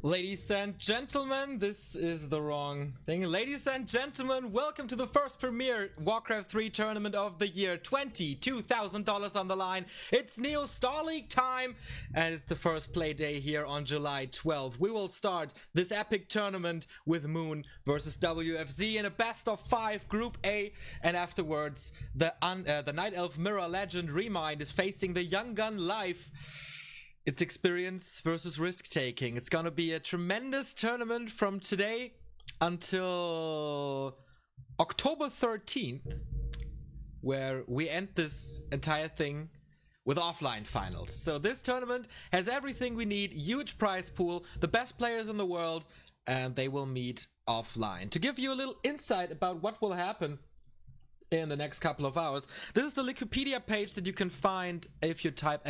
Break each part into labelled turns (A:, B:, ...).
A: Ladies and gentlemen, this is the wrong thing. Ladies and gentlemen, welcome to the first premier Warcraft 3 tournament of the year. $22,000 on the line. It's Neo Star League time, and it's the first play day here on July 12th. We will start this epic tournament with Moon versus WFZ in a best of 5 Group A, and afterwards the Night Elf Mirror Legend Remind is facing the Young Gun Life. It's experience versus risk-taking. It's gonna be a tremendous tournament from today until October 13th, where we end this entire thing with offline finals. So this tournament has everything we need, huge prize pool, the best players in the world, and they will meet offline. To give you a little insight about what will happen in the next couple of hours, this is the Wikipedia page that you can find if you type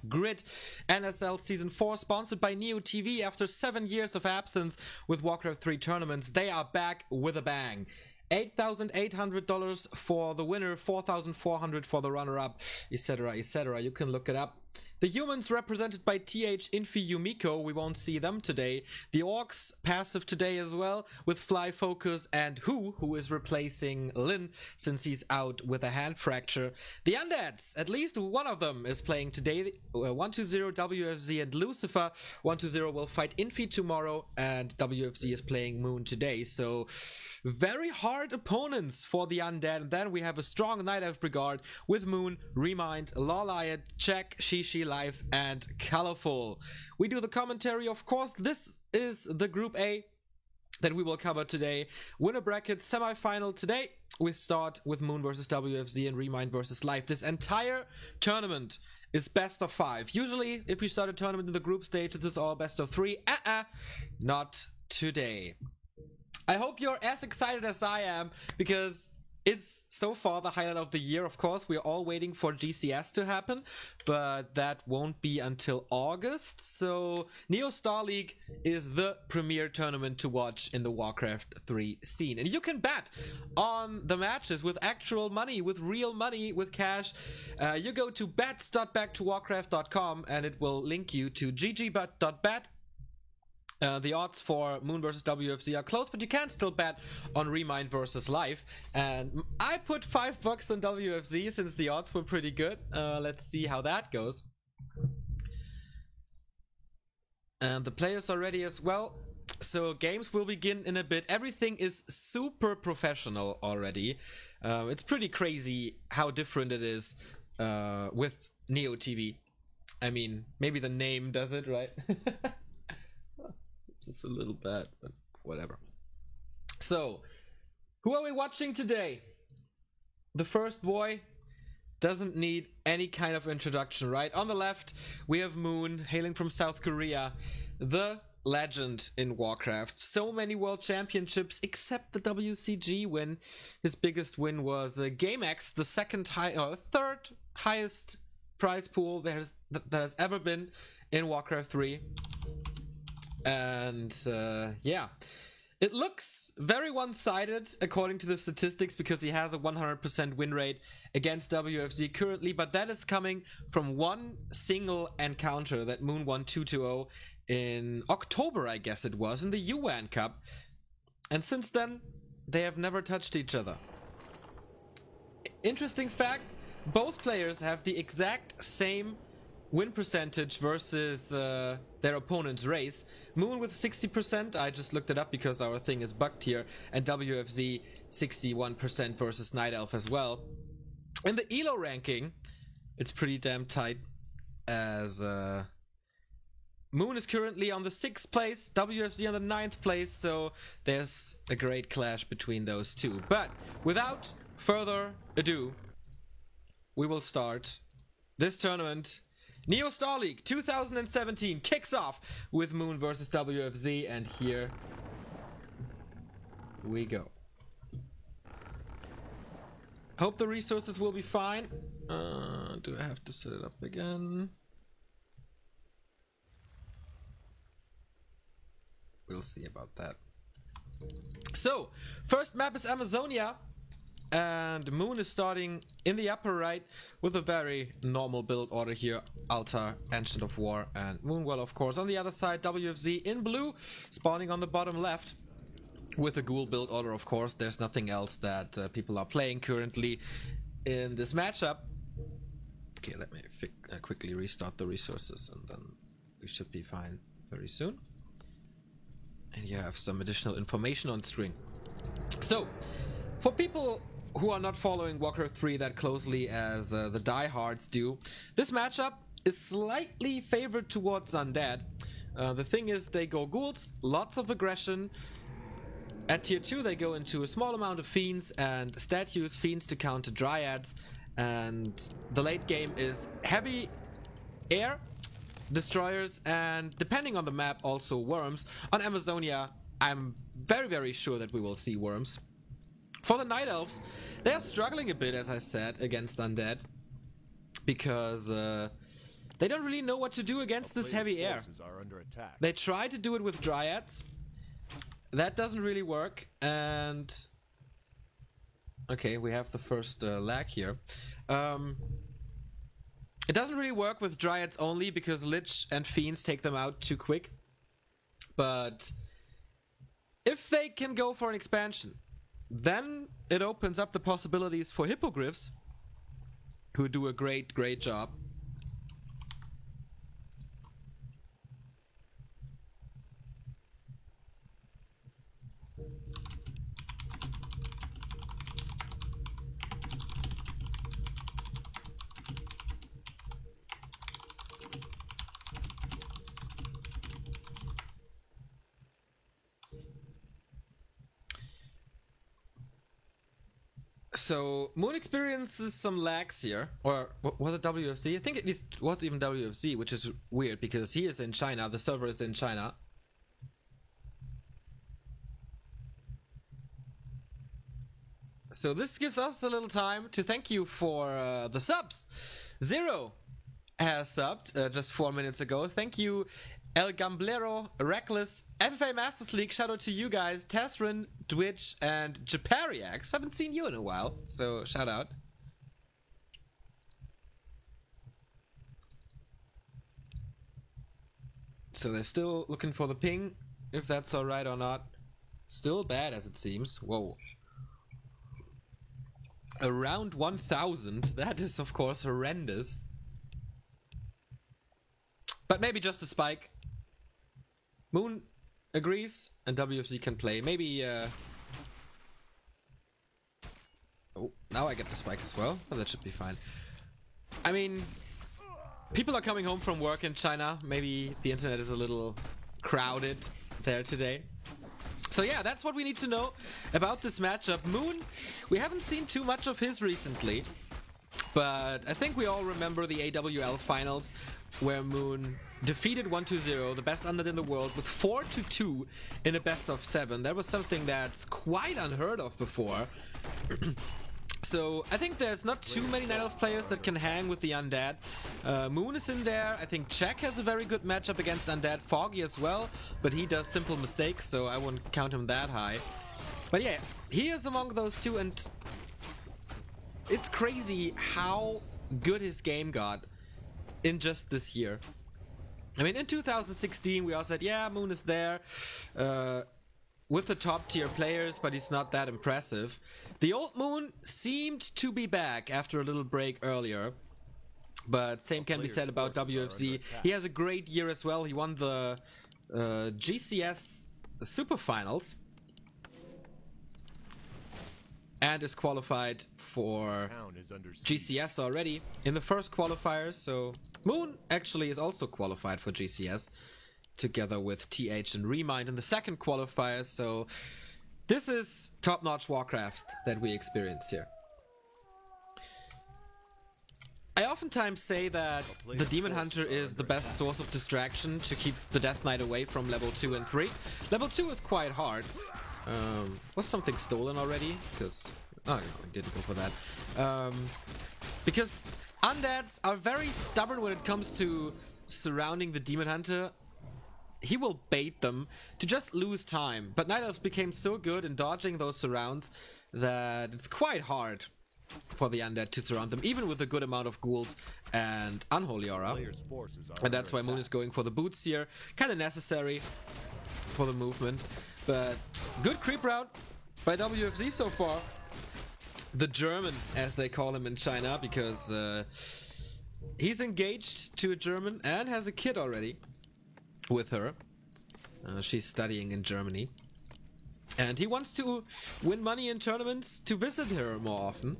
A: !grid. NSL Season 4 sponsored by Neo TV. After 7 years of absence with Warcraft 3 tournaments, they are back with a bang. $8,800 for the winner, $4,400 for the runner-up, etc., etc. You can look it up. The humans represented by TH Infi Yumiko, we won't see them today. The orcs passive today as well, with Fly Focus and who is replacing Lin since he's out with a hand fracture. The undeads, at least one of them is playing today. 120 WFZ and Lucifer. 120 will fight Infi tomorrow, and WFZ is playing Moon today. So very hard opponents for the undead. And then we have a strong Night Elf Brigade with Moon, Remind, Lawliot, Check, Shishi, Life, and Colorful. We do the commentary, of course. This is the Group A that we will cover today. Winner bracket semifinal today. We start with Moon versus WFZ and Remind versus Life. This entire tournament is best of 5. Usually, if you start a tournament in the group stage, it is all best of 3. Not today. I hope you're as excited as I am, because it's so far the highlight of the year. Of course, we're all waiting for GCS to happen, but that won't be until August. So Neo Star League is the premier tournament to watch in the Warcraft 3 scene. And you can bet on the matches with actual money, with real money, with cash. You go to bets.backtowarcraft.com and it will link you to gg.bet. The odds for Moon versus WFZ are close, but you can still bet on Remind versus Life. And I put $5 on WFZ since the odds were pretty good. Let's see how that goes. And the players are ready as well. So games will begin in a bit. Everything is super professional already. It's pretty crazy how different it is with Neo TV. I mean, maybe the name does it, right? It's a little bad, but whatever. So, who are we watching today? The first boy doesn't need any kind of introduction, right? On the left, we have Moon, hailing from South Korea, the legend in Warcraft. So many world championships, except the WCG win. His biggest win was GameX, the third highest prize pool that has ever been in Warcraft 3. And yeah, it looks very one-sided according to the statistics, because he has a 100% win rate against WFZ currently, but that is coming from one single encounter that Moon won 2-0 in October, I guess it was, in the UN Cup. And since then, they have never touched each other. Interesting fact, both players have the exact same win percentage versus their opponent's race. Moon with 60%, I just looked it up because our thing is bugged here, and WFZ 61% versus Night Elf as well. In the ELO ranking, it's pretty damn tight, as Moon is currently on the 6th place, WFZ on the 9th place, so there's a great clash between those two. But without further ado, we will start this tournament. Neo Star League 2017 kicks off with Moon versus WFZ, and here we go. Hope the resources will be fine. Do I have to set it up again? We'll see about that. So, first map is Amazonia. and Moon is starting in the upper right with a very normal build order here. Altar, Ancient of War, and Moonwell, of course. On the other side, WFZ in blue, spawning on the bottom left with a ghoul build order, of course. There's nothing else that people are playing currently in this matchup. Okay, let me quickly restart the resources, and then we should be fine very soon. And you have some additional information on screen. So, for people who are not following Warcraft 3 that closely as the diehards do, this matchup is slightly favored towards Undead. The thing is, they go ghouls, lots of aggression. At tier 2 they go into a small amount of fiends and statues, fiends to counter dryads, and the late game is heavy air, destroyers, and depending on the map, also worms. On Amazonia, I'm very sure that we will see worms. For the Night Elves, they are struggling a bit, as I said, against Undead, because they don't really know what to do against this heavy air. They try to do it with dryads. That doesn't really work, and okay, we have the first lag here. It doesn't really work with dryads only because Lich and Fiends take them out too quick. But if they can go for an expansion, then it opens up the possibilities for Hippogriffs, who do a great job. So, Moon experiences some lags here. Or, was it WFZ? I think it was even WFZ, which is weird because he is in China, the server is in China. So this gives us a little time to thank you for the subs. Zero has subbed just 4 minutes ago. Thank you, El Gamblero, Reckless, FFA Masters League. Shout out to you guys, Tesrin, Twitch, and Japariax. Haven't seen you in a while, so shout out. So they're still looking for the ping, if that's alright or not. Still bad as it seems. Whoa. Around 1000. That is, of course, horrendous. But maybe just a spike. Moon agrees, and WFZ can play. Maybe, oh, now I get the spike as well. Oh, that should be fine. I mean, people are coming home from work in China. Maybe the internet is a little crowded there today. So yeah, that's what we need to know about this matchup. Moon, we haven't seen too much of his recently, but I think we all remember the AWL finals where Moon defeated 1-0, the best undead in the world, with 4-2 in a best of 7. That was something that's quite unheard of before. So I think there's not too many Night Elf players that can hang with the Undead. Moon is in there. I think Czech has a very good matchup against Undead. Foggy as well, but he does simple mistakes, so I wouldn't count him that high. But yeah, he is among those two, and it's crazy how good his game got in just this year. I mean, in 2016 we all said, yeah, Moon is there with the top tier players, but he's not that impressive. The old Moon seemed to be back after a little break earlier, but same can be said about WFZ. He has a great year as well. He won the GCS Super Finals and is qualified for GCS already in the first qualifiers. So Moon actually is also qualified for GCS together with TH and Remind in the second qualifier. So this is top-notch Warcraft that we experience here. I oftentimes say that the Demon Hunter is the best source of distraction to keep the Death Knight away from level 2 and 3. Level 2 is quite hard. Was something stolen already? Because oh, no, I didn't go for that. Because undeads are very stubborn when it comes to surrounding the Demon Hunter. he will bait them to just lose time. But Night Elves became so good in dodging those surrounds that it's quite hard for the undead to surround them, even with a good amount of ghouls and unholy aura. And that's why Moon is going for the boots here. Kind of necessary for the movement. But good creep route by WFZ so far. The German, as they call him in China, because he's engaged to a German and has a kid already with her. She's studying in Germany. And he wants to win money in tournaments to visit her more often.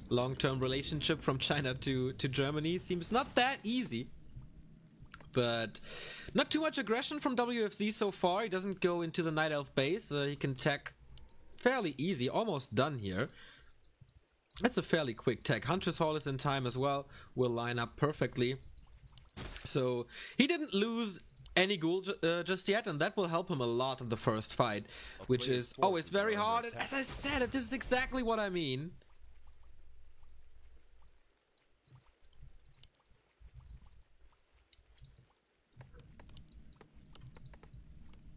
A: Long-term relationship from China to Germany seems not that easy. But not too much aggression from WFZ so far. He doesn't go into the Night Elf base. He can tech fairly easy. Almost done here. That's a fairly quick tech. Huntress Hall is in time as well. Will line up perfectly. So he didn't lose any ghoul just yet, and that will help him a lot in the first fight, which is always very hard. And as I said, this is exactly what I mean.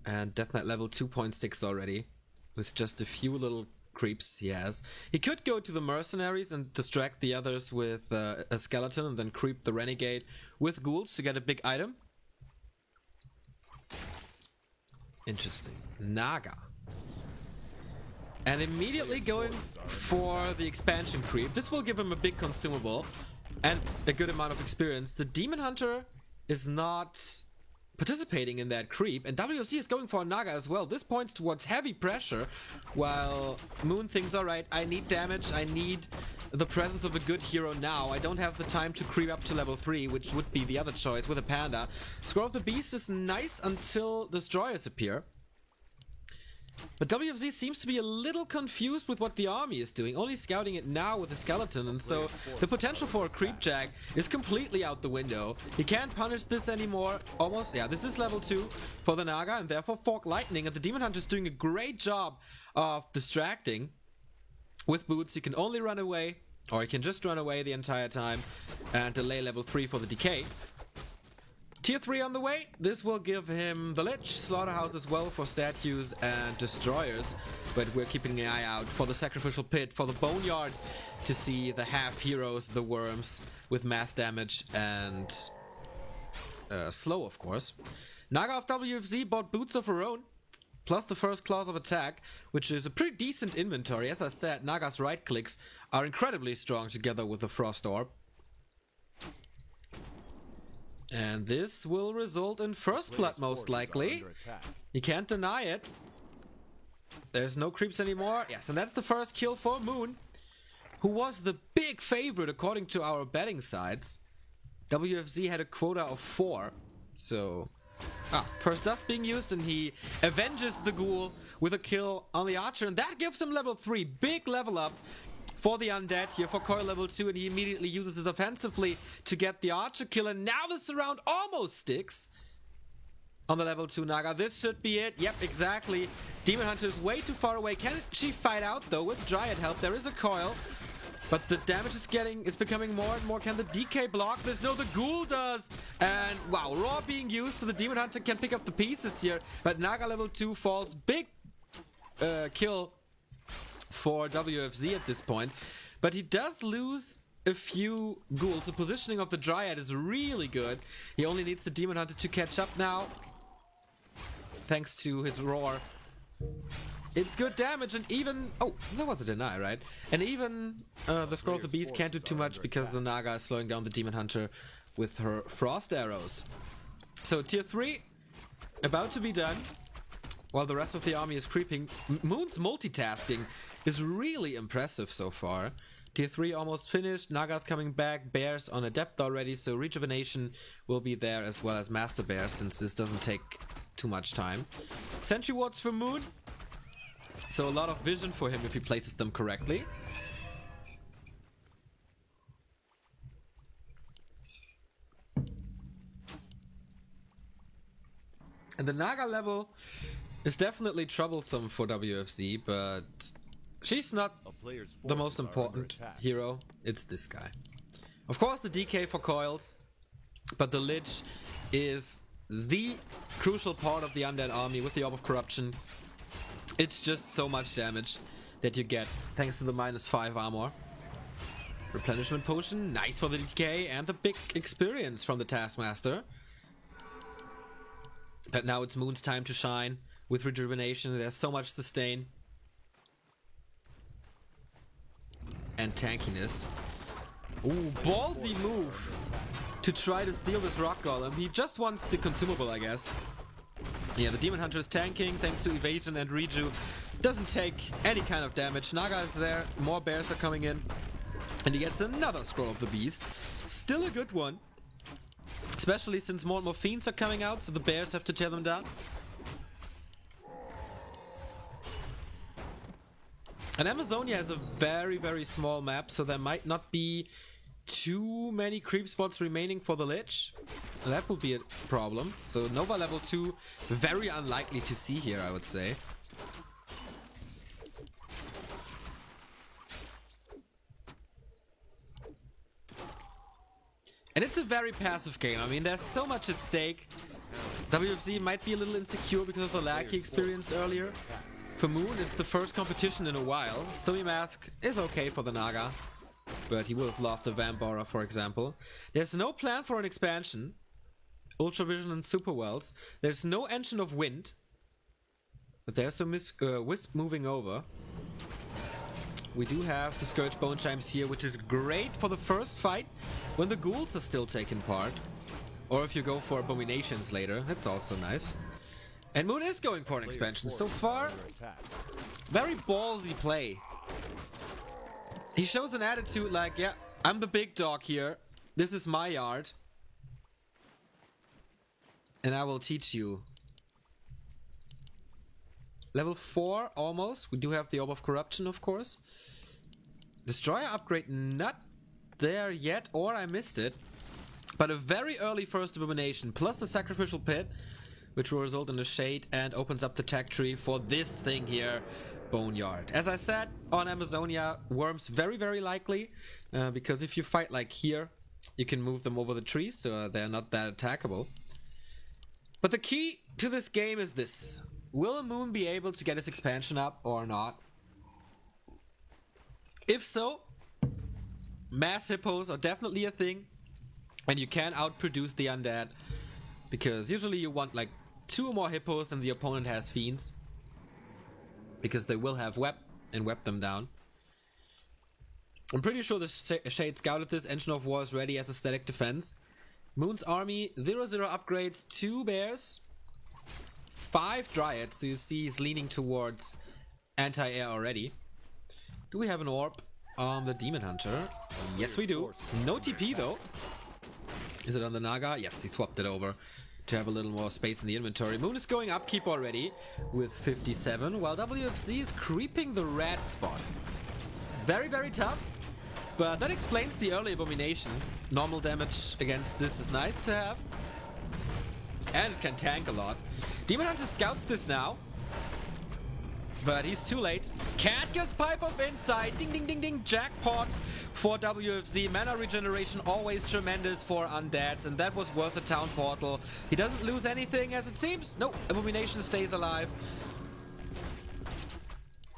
A: And Death Knight level 2.6 already, with just a few little creeps he has. He could go to the mercenaries and distract the others with a skeleton and then creep the renegade with ghouls to get a big item. Interesting. Naga. And immediately going for the expansion creep. This will give him a big consumable and a good amount of experience. The Demon Hunter is not participating in that creep, and WFZ is going for a Naga as well. This points towards heavy pressure, while Moon thinks, alright, I need damage, I need the presence of a good hero now. I don't have the time to creep up to level 3, which would be the other choice with a Panda. Scroll of the Beast is nice until Destroyers appear. But WFZ seems to be a little confused with what the army is doing, only scouting it now with a skeleton, and so the potential for a creep jag is completely out the window. He can't punish this anymore. Almost, yeah, this is level 2 for the Naga, and therefore Fork Lightning, and the Demon Hunter is doing a great job of distracting. With boots, he can only run away, or he can just run away the entire time, and delay level 3 for the decay. Tier 3 on the way. This will give him the Lich, Slaughterhouse as well for statues and destroyers. But we're keeping an eye out for the Sacrificial Pit, for the Boneyard, to see the half heroes, the worms, with mass damage and slow, of course. Naga of WFZ bought boots of her own, plus the first clause of attack, which is a pretty decent inventory. As I said, Naga's right clicks are incredibly strong together with the Frost Orb. And this will result in first blood most likely. You can't deny it. There's no creeps anymore. Yes, and that's the first kill for Moon, who was the big favorite according to our betting sites. WFZ had a quota of 4. So, first dust being used, and he avenges the ghoul with a kill on the archer, and that gives him level 3. Big level up for the undead here for Coil level 2, and he immediately uses his offensively to get the archer kill, and now the surround almost sticks on the level 2 Naga. This should be it. Yep, exactly. Demon Hunter is way too far away. Can she fight out though with Dryad help? There is a coil, but the damage is becoming more and more. Can the DK block this? No, the ghoul does. And wow, Raw being used, so the Demon Hunter can pick up the pieces here, but Naga level 2 falls. Big kill for WFZ at this point, but he does lose a few ghouls. The positioning of the Dryad is really good. He only needs the Demon Hunter to catch up now, thanks to his roar. It's good damage, and even that was a deny, right? And even the Scroll of the Beast can't do too much because the Naga is slowing down the Demon Hunter with her frost arrows. So tier 3 about to be done, while the rest of the army is creeping. Moon's multitasking is really impressive so far. Tier 3 almost finished. Naga's coming back. Bears on Adept already, so Rejuvenation will be there as well as Master Bear, since this doesn't take too much time. Sentry Wards for Moon, so a lot of vision for him if he places them correctly. And the Naga level is definitely troublesome for WFZ, but she's not the most important hero. It's this guy. Of course, the DK for coils, but the Lich is the crucial part of the undead army with the Orb of Corruption. It's just so much damage that you get thanks to the -5 armor. Replenishment potion, nice for the DK, and the big experience from the Taskmaster. But now it's Moon's time to shine with rejuvenation. There's so much sustain and tankiness. Ooh, ballsy move to try to steal this rock golem. He just wants the consumable, I guess. Yeah, the Demon Hunter is tanking thanks to evasion and reju. Doesn't take any kind of damage. Naga is there, more bears are coming in, and he gets another Scroll of the Beast. Still a good one, especially since more and more fiends are coming out, so the bears have to tear them down. And Amazonia has a very, very small map, so there might not be too many creep spots remaining for the Lich. That will be a problem. So Nova level 2, very unlikely to see here, I would say. And it's a very passive game. I mean, there's so much at stake. WFZ might be a little insecure because of the lag he experienced earlier. For Moon, it's the first competition in a while. Stomy Mask is okay for the Naga, but he would have loved a Vamp-Aura, for example. There's no plan for an expansion. Ultravision and Super Wells. There's no Engine of Wind, but there's some Wisp moving over. We do have the Scourge Bone Chimes here, which is great for the first fight when the ghouls are still taking part. Or if you go for Abominations later, that's also nice. And Moon is going for an expansion. So far, very ballsy play. He shows an attitude like, yeah, I'm the big dog here. This is my yard. And I will teach you. Level 4, almost. We do have the Orb of Corruption, of course. Destroyer upgrade not there yet, or I missed it. But a very early first Abomination, plus the Sacrificial Pit, which will result in a Shade and opens up the tech tree for this thing here, Boneyard. As I said, on Amazonia, worms very, very likely, because if you fight like here, you can move them over the trees, so they're not that attackable. But the key to this game is this. Will Moon be able to get his expansion up or not? If so, mass hippos are definitely a thing, and you can outproduce the undead, because usually you want like 2 more hippos than the opponent has fiends, because they will have web and web them down. I'm pretty sure the Shade scouted this. Engine of War is ready as a static defense. Moon's army, 0-0 upgrades, 2 bears, 5 dryads, so you see he's leaning towards anti-air already. Do we have an orb on the Demon Hunter? Yes, we do. No TP though. Is it on the Naga? Yes, he swapped it over to have a little more space in the inventory. Moon is going upkeep already with 57, while WFZ is creeping the red spot. Very, very tough, but that explains the early Abomination. Normal damage against this is nice to have, and it can tank a lot. Demon Hunter scouts this now, but he's too late. Catgus Pipe of Insight. Ding, ding, ding, ding. Jackpot for WFZ. Mana regeneration always tremendous for undeads, and that was worth a town portal. He doesn't lose anything as it seems. No, Abomination stays alive.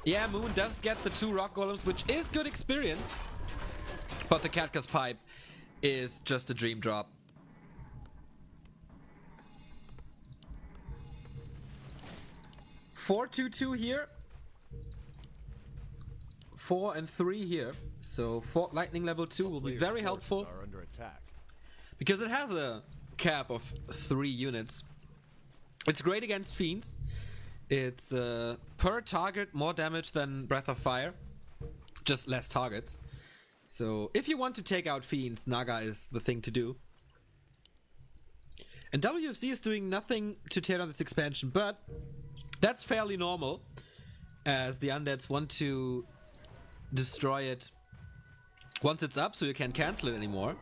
A: Yeah, Moon does get the 2 rock golems, which is good experience, but the Catgus Pipe is just a dream drop. 4-2-2 here. 4 and 3 here. So Fort Lightning level 2 will be very helpful, because it has a cap of 3 units. It's great against fiends. It's per target more damage than Breath of Fire, just less targets. So if you want to take out fiends, Naga is the thing to do. And WFZ is doing nothing to tear down this expansion, but that's fairly normal, as the undeads want to destroy it once it's up, so you can't cancel it anymore.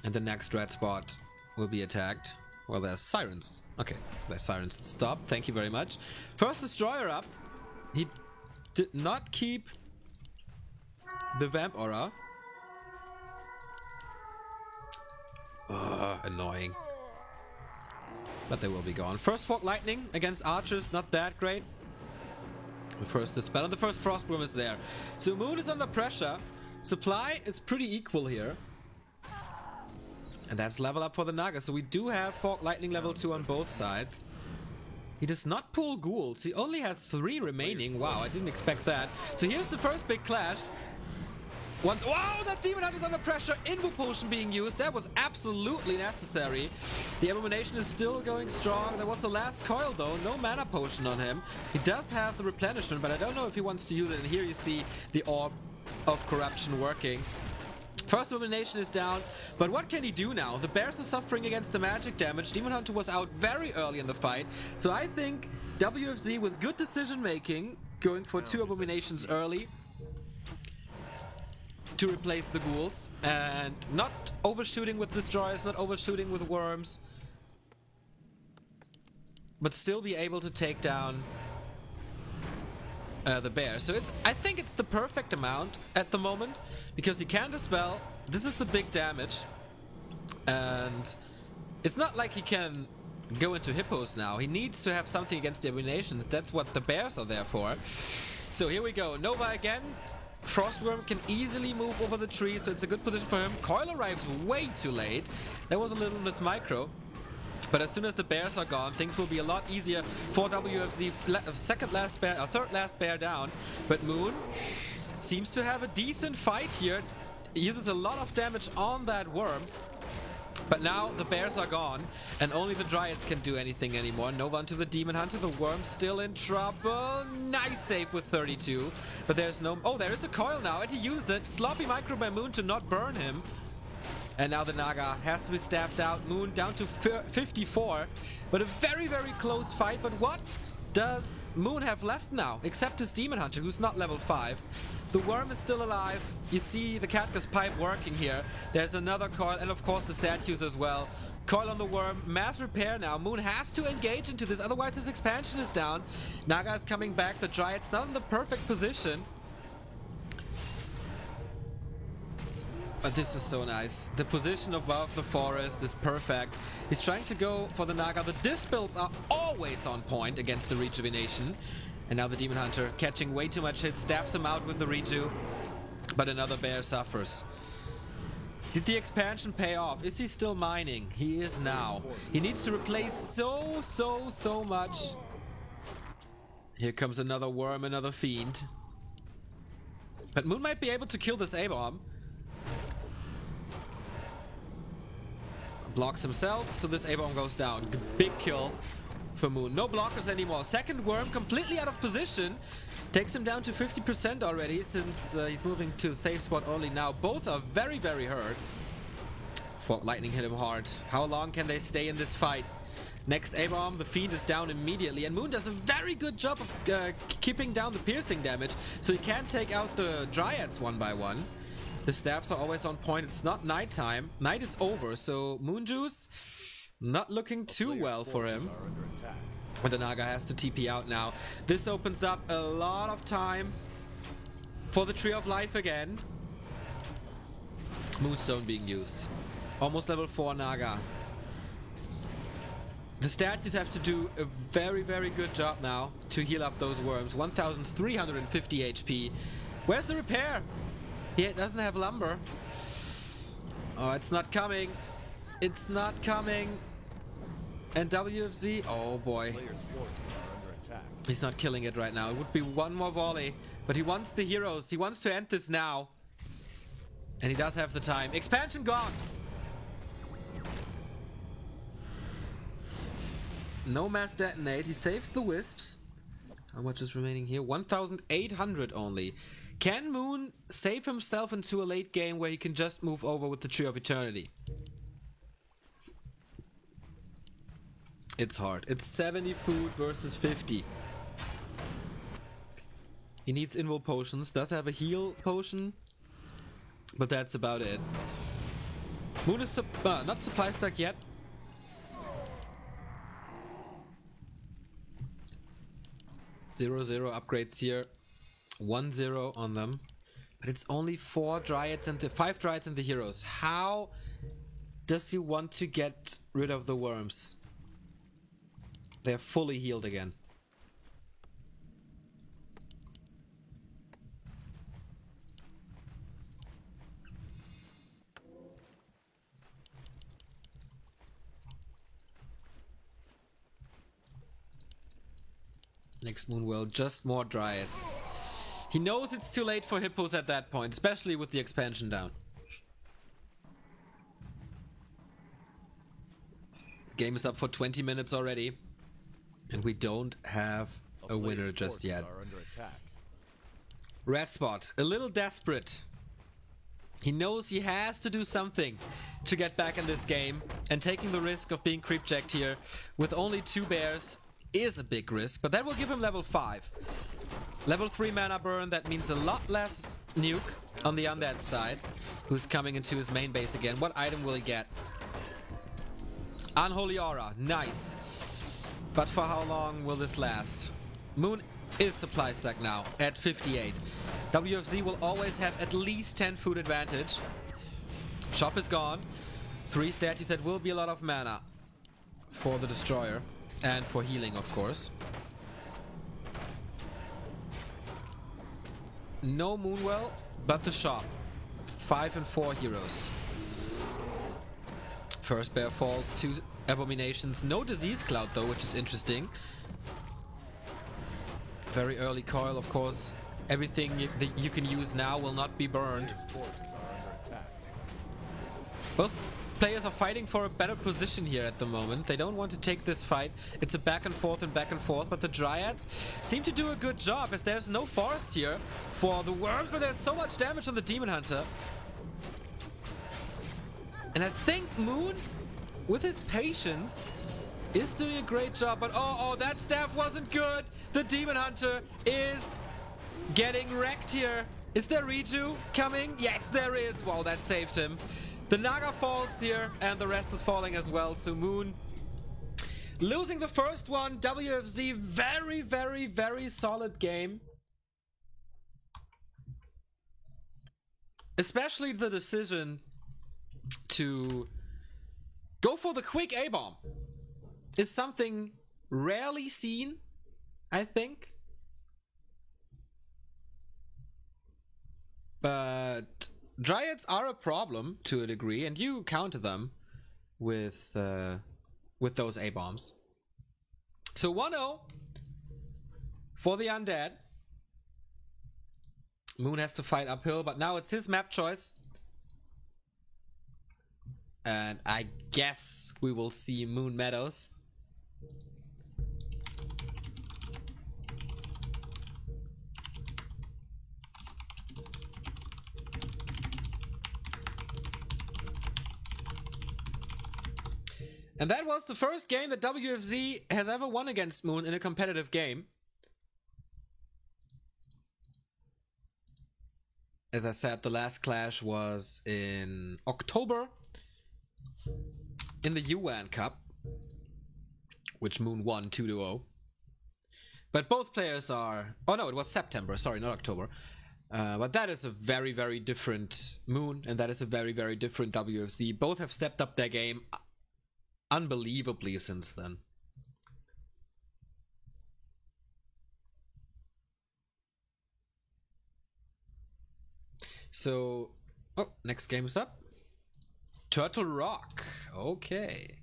A: And the next red spot will be attacked. Well, there's sirens. Okay, there's sirens to stop. Thank you very much. First destroyer up. He did not keep the Vamp-Aura. Annoying. but they will be gone. First Fork Lightning against archers, not that great. The first Dispel and the first Frost Broom is there. So Moon is under pressure. Supply is pretty equal here. And that's level up for the Naga. So we do have Fork Lightning level 2 on both sides. He does not pull ghouls. He only has 3 remaining. Wow, I didn't expect that. So here's the first big clash. Wow, that Demon Hunter is under pressure. Invo Potion being used. That was absolutely necessary. The Abomination is still going strong. There was the last coil though. No mana potion on him. He does have the replenishment, but I don't know if he wants to use it. And here you see the Orb of Corruption working. First Abomination is down, but what can he do now? The bears are suffering against the magic damage. Demon Hunter was out very early in the fight. So I think WFZ with good decision making, going for 2 Abominations early to replace the ghouls, and not overshooting with destroyers, not overshooting with worms, but still be able to take down the bear. So I think it's the perfect amount at the moment, because he can dispel. This is the big damage, and it's not like he can go into hippos now. He needs to have something against the abominations. That's what the bears are there for. So here we go. Nova again. Frostworm can easily move over the tree, so it's a good position for him. Coil arrives way too late. That was a little miss micro. But as soon as the bears are gone, things will be a lot easier for WFZ. Third last bear down. But Moon seems to have a decent fight here. He uses a lot of damage on that worm. But now the bears are gone, and only the Dryads can do anything anymore. Nova onto the Demon Hunter. The worm's still in trouble. Nice save with 32. But there's no... Oh, there is a coil now, and he used it. Sloppy micro by Moon to not burn him. And now the Naga has to be staffed out. Moon down to 54. But a very, very close fight. But what does Moon have left now? Except his Demon Hunter, who's not level 5. The worm is still alive. You see the Cactus Pipe working here. There's another coil, and of course the statues as well. Coil on the worm. Mass repair now. Moon has to engage into this, otherwise his expansion is down. Naga is coming back. The Dryad's not in the perfect position. But this is so nice. The position above the forest is perfect. He's trying to go for the Naga. The Dispels are always on point against the Rejuvenation. And now the Demon Hunter catching way too much hits, staffs him out with the Reju. But another bear suffers. Did the expansion pay off? Is he still mining? He is now. He needs to replace so much. Here comes another worm, another fiend. But Moon might be able to kill this A-bomb. Blocks himself, so this A-bomb goes down. Big kill for Moon. No blockers anymore. Second worm completely out of position. Takes him down to 50% already, since he's moving to safe spot only now. Both are very, very hurt. Fork Lightning hit him hard. How long can they stay in this fight? Next A-bomb, the Fiend is down immediately, and Moon does a very good job of keeping down the piercing damage, so he can take out the Dryads one by one. The staffs are always on point. It's not nighttime. Night is over, so Moon Juice not looking too well for him. And the Naga has to TP out now. This opens up a lot of time for the Tree of Life again. Moonstone being used. Almost level 4 Naga. The statues have to do a very, very good job now to heal up those worms. 1,350 HP. Where's the repair? He doesn't have lumber. Oh, it's not coming. It's not coming. And WFZ, oh boy. He's not killing it right now. It would be one more volley. But he wants the heroes. He wants to end this now. And he does have the time. Expansion gone. No mass detonate. He saves the wisps. How much is remaining here? 1,800 only. Can Moon save himself into a late game where he can just move over with the Tree of Eternity? It's hard. It's 70 food versus 50. He needs Invo Potions. Does have a heal potion. But that's about it. Moon is not supply stuck yet. Zero upgrades here. 1-0 on them. But it's only 4 Dryads and 5 Dryads and the heroes. How does he want to get rid of the worms? They're fully healed again. Next Moonwell, just more Dryads. He knows it's too late for Hippos at that point, especially with the expansion down. Game is up for 20 minutes already, and we don't have a winner just yet. Red Spot, a little desperate. He knows he has to do something to get back in this game, and taking the risk of being creep checked here with only 2 bears is a big risk, but that will give him level 5. Level 3 mana burn, that means a lot less nuke on the undead side, who's coming into his main base again. What item will he get? Unholy Aura, nice. But for how long will this last? Moon is supply stack now at 58. WFZ will always have at least 10 food advantage. Shop is gone. 3 statues, that will be a lot of mana for the destroyer. And for healing, of course. No Moonwell, but the shop. 5 and 4 heroes. First bear falls, 2 abominations. No disease cloud though, which is interesting. Very early coil, of course. Everything that you can use now will not be burned. Both players are fighting for a better position here at the moment. They don't want to take this fight. It's a back and forth, but the Dryads seem to do a good job, as there's no forest here for the worms, but there's so much damage on the Demon Hunter. And I think Moon, with his patience, is doing a great job, but oh, that staff wasn't good. The Demon Hunter is getting wrecked here. Is there Reju coming? Yes, there is. Wow, that saved him. The Naga falls here, and the rest is falling as well. So Moon losing the first one. WFZ, very, very, very solid game. Especially the decision to go for the quick A-bomb is something rarely seen, I think. But Dryads are a problem to a degree, and you counter them with those A-bombs. So 1-0 for the undead. Moon has to fight uphill, but now it's his map choice. And I guess we will see Moon Meadows. And that was the first game that WFZ has ever won against Moon in a competitive game. As I said, the last clash was in October in the UN Cup, which Moon won 2-0. But both players are... Oh no, it was September, sorry, not October. But that is a very, very different Moon, and that is a very, very different WFZ. Both have stepped up their game unbelievably since then. So, oh, next game is up. Turtle Rock. Okay.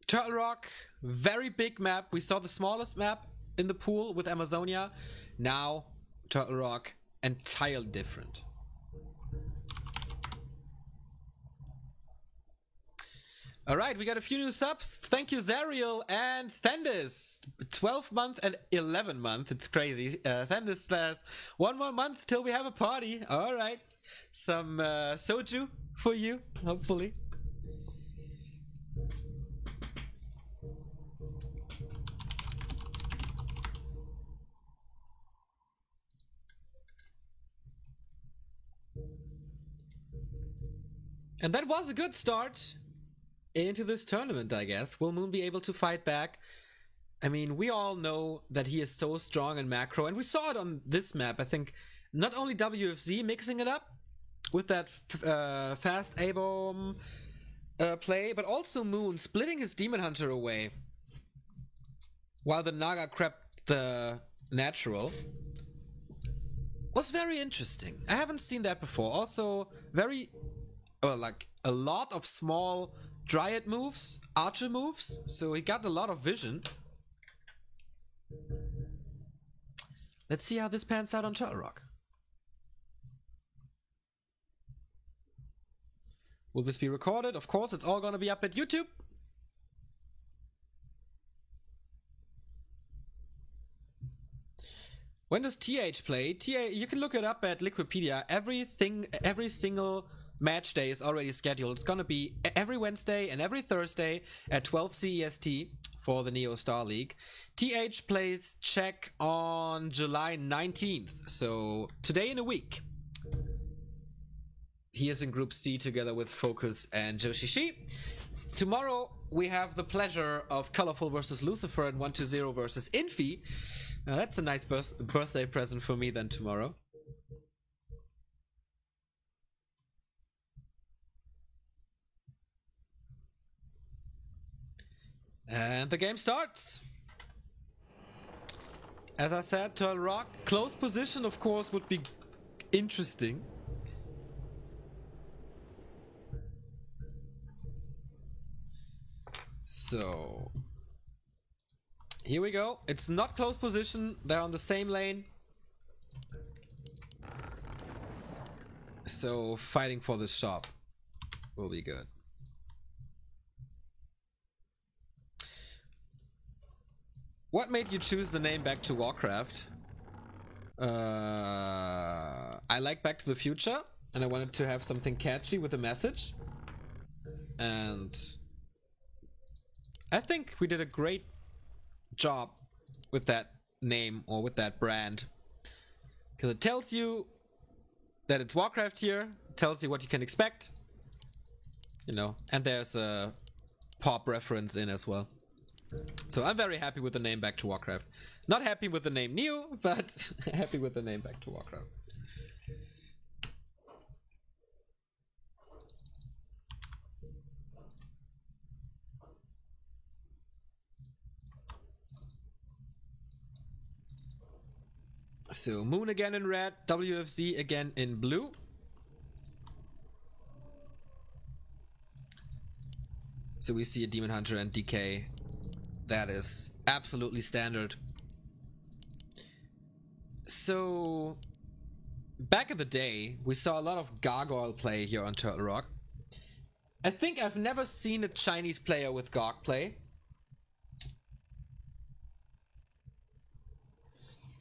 A: Turtle Rock, very big map. We saw the smallest map in the pool with Amazonia. Now, Turtle Rock, entirely different. Alright, we got a few new subs. Thank you, Zariel and Thendis. 12 month and 11 month. It's crazy. Thendis says, 1 more month till we have a party. Alright. Some soju for you, hopefully. And that was a good start into this tournament, I guess. Will Moon be able to fight back? I mean, we all know that he is so strong in macro, and we saw it on this map. I think not only WFZ mixing it up with that fast A-bomb play, but also Moon splitting his Demon Hunter away while the Naga crept the natural. Was very interesting. I haven't seen that before. Also, like a lot of small Dryad moves, Archer moves, so he got a lot of vision. Let's see how this pans out on Turtle Rock. Will this be recorded? Of course, it's all gonna be up at YouTube. When does TH play? You can look it up at Liquipedia. Every single match day is already scheduled. It's gonna be every Wednesday and every Thursday at 12 CEST for the Neo Star League. TH plays Czech on July 19th, so today in a week. He is in Group C together with Focus and Joshishi. Tomorrow we have the pleasure of Colorful versus Lucifer and 120 versus Infi. Now that's a nice birthday present for me then tomorrow. And the game starts. As I said, Turtle Rock, close position of course would be interesting. So here we go. It's not close position. They're on the same lane. So fighting for this shop will be good. What made you choose the name Back to Warcraft? I like Back to the Future, and I wanted to have something catchy with a message. And I think we did a great job with that name or with that brand, because it tells you that it's Warcraft here, tells you what you can expect, you know, and there's a pop reference in as well. So I'm very happy with the name Back to Warcraft. Not happy with the name Neo, but happy with the name Back to Warcraft. So Moon again in red, WFZ again in blue. So we see a Demon Hunter and DK. That is absolutely standard. So back in the day, we saw a lot of Gargoyle play here on Turtle Rock. I think I've never seen a Chinese player with Garg play.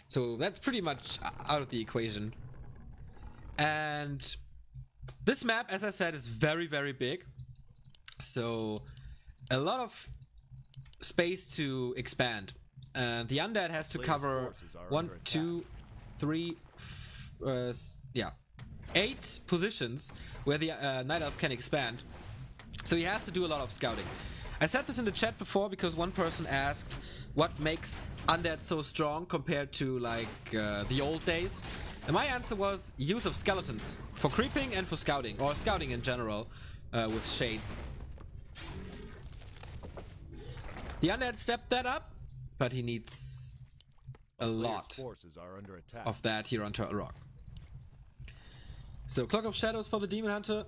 A: So that's pretty much out of the equation. And this map, as I said, is very, very big. So a lot of space to expand. The Undead has to cover 8 positions where the Night Elf can expand. So he has to do a lot of scouting. I said this in the chat before because one person asked what makes Undead so strong compared to like the old days. And my answer was use of skeletons for creeping and for scouting, or scouting in general with shades. The Undead stepped that up, but he needs a lot of that here on Turtle Rock. So Cloak of Shadows for the Demon Hunter.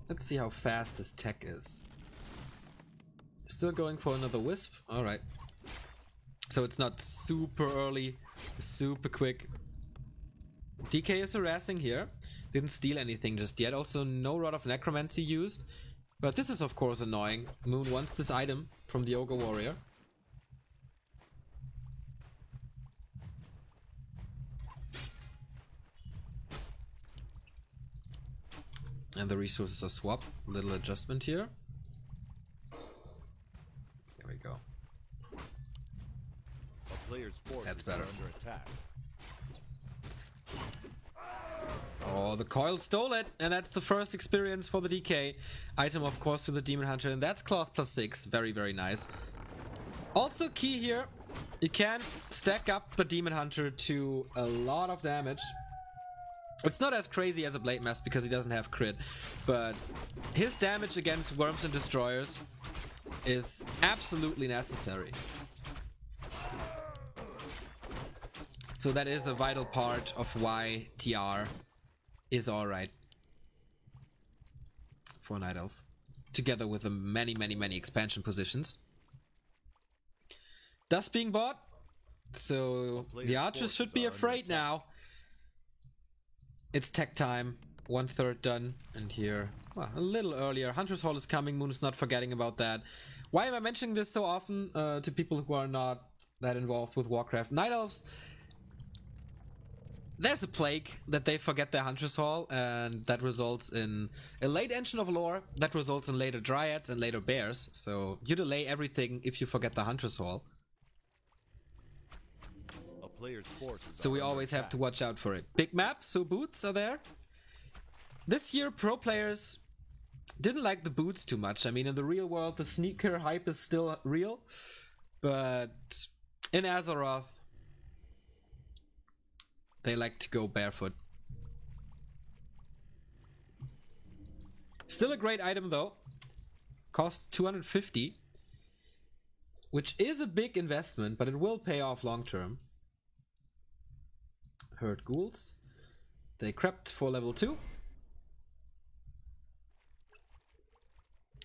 A: Let's see how fast his tech is. Still going for another Wisp. Alright. So it's not super early, super quick. DK is harassing here. Didn't steal anything just yet. Also no Rod of Necromancy used. But this is of course annoying. Moon wants this item from the Ogre Warrior. And the resources are swapped. Little adjustment here. There we go.
B: Player's forces
A: That's better.
B: are under attack.
A: Oh, the coil stole it, and that's the first experience for the DK. Item, of course, to the Demon Hunter, and that's class +6. Very, very nice. Also key here, you can stack up the Demon Hunter to a lot of damage. It's not as crazy as a Blade Mask because he doesn't have crit, but his damage against Worms and Destroyers is absolutely necessary. So that is a vital part of why TR is alright for Night Elf, together with the many expansion positions. Dust being bought, so the archers should be afraid now. It's tech time, 1/3 done, and here, well, a little earlier, Hunter's Hall is coming, Moon is not forgetting about that. Why am I mentioning this so often to people who are not that involved with Warcraft? Night Elves, there's a plague that they forget their Hunter's Hall, and that results in a late Engine of Lore, that results in later Dryads and later Bears, so you delay everything if you forget the Hunter's Hall. So we always have to watch out for it. Big map, so boots are there. This year, pro players didn't like the boots too much. I mean, in the real world, the sneaker hype is still real, but in Azeroth, they like to go barefoot. Still a great item though. Costs 250, which is a big investment, but it will pay off long term. Herd ghouls. They crept for level 2.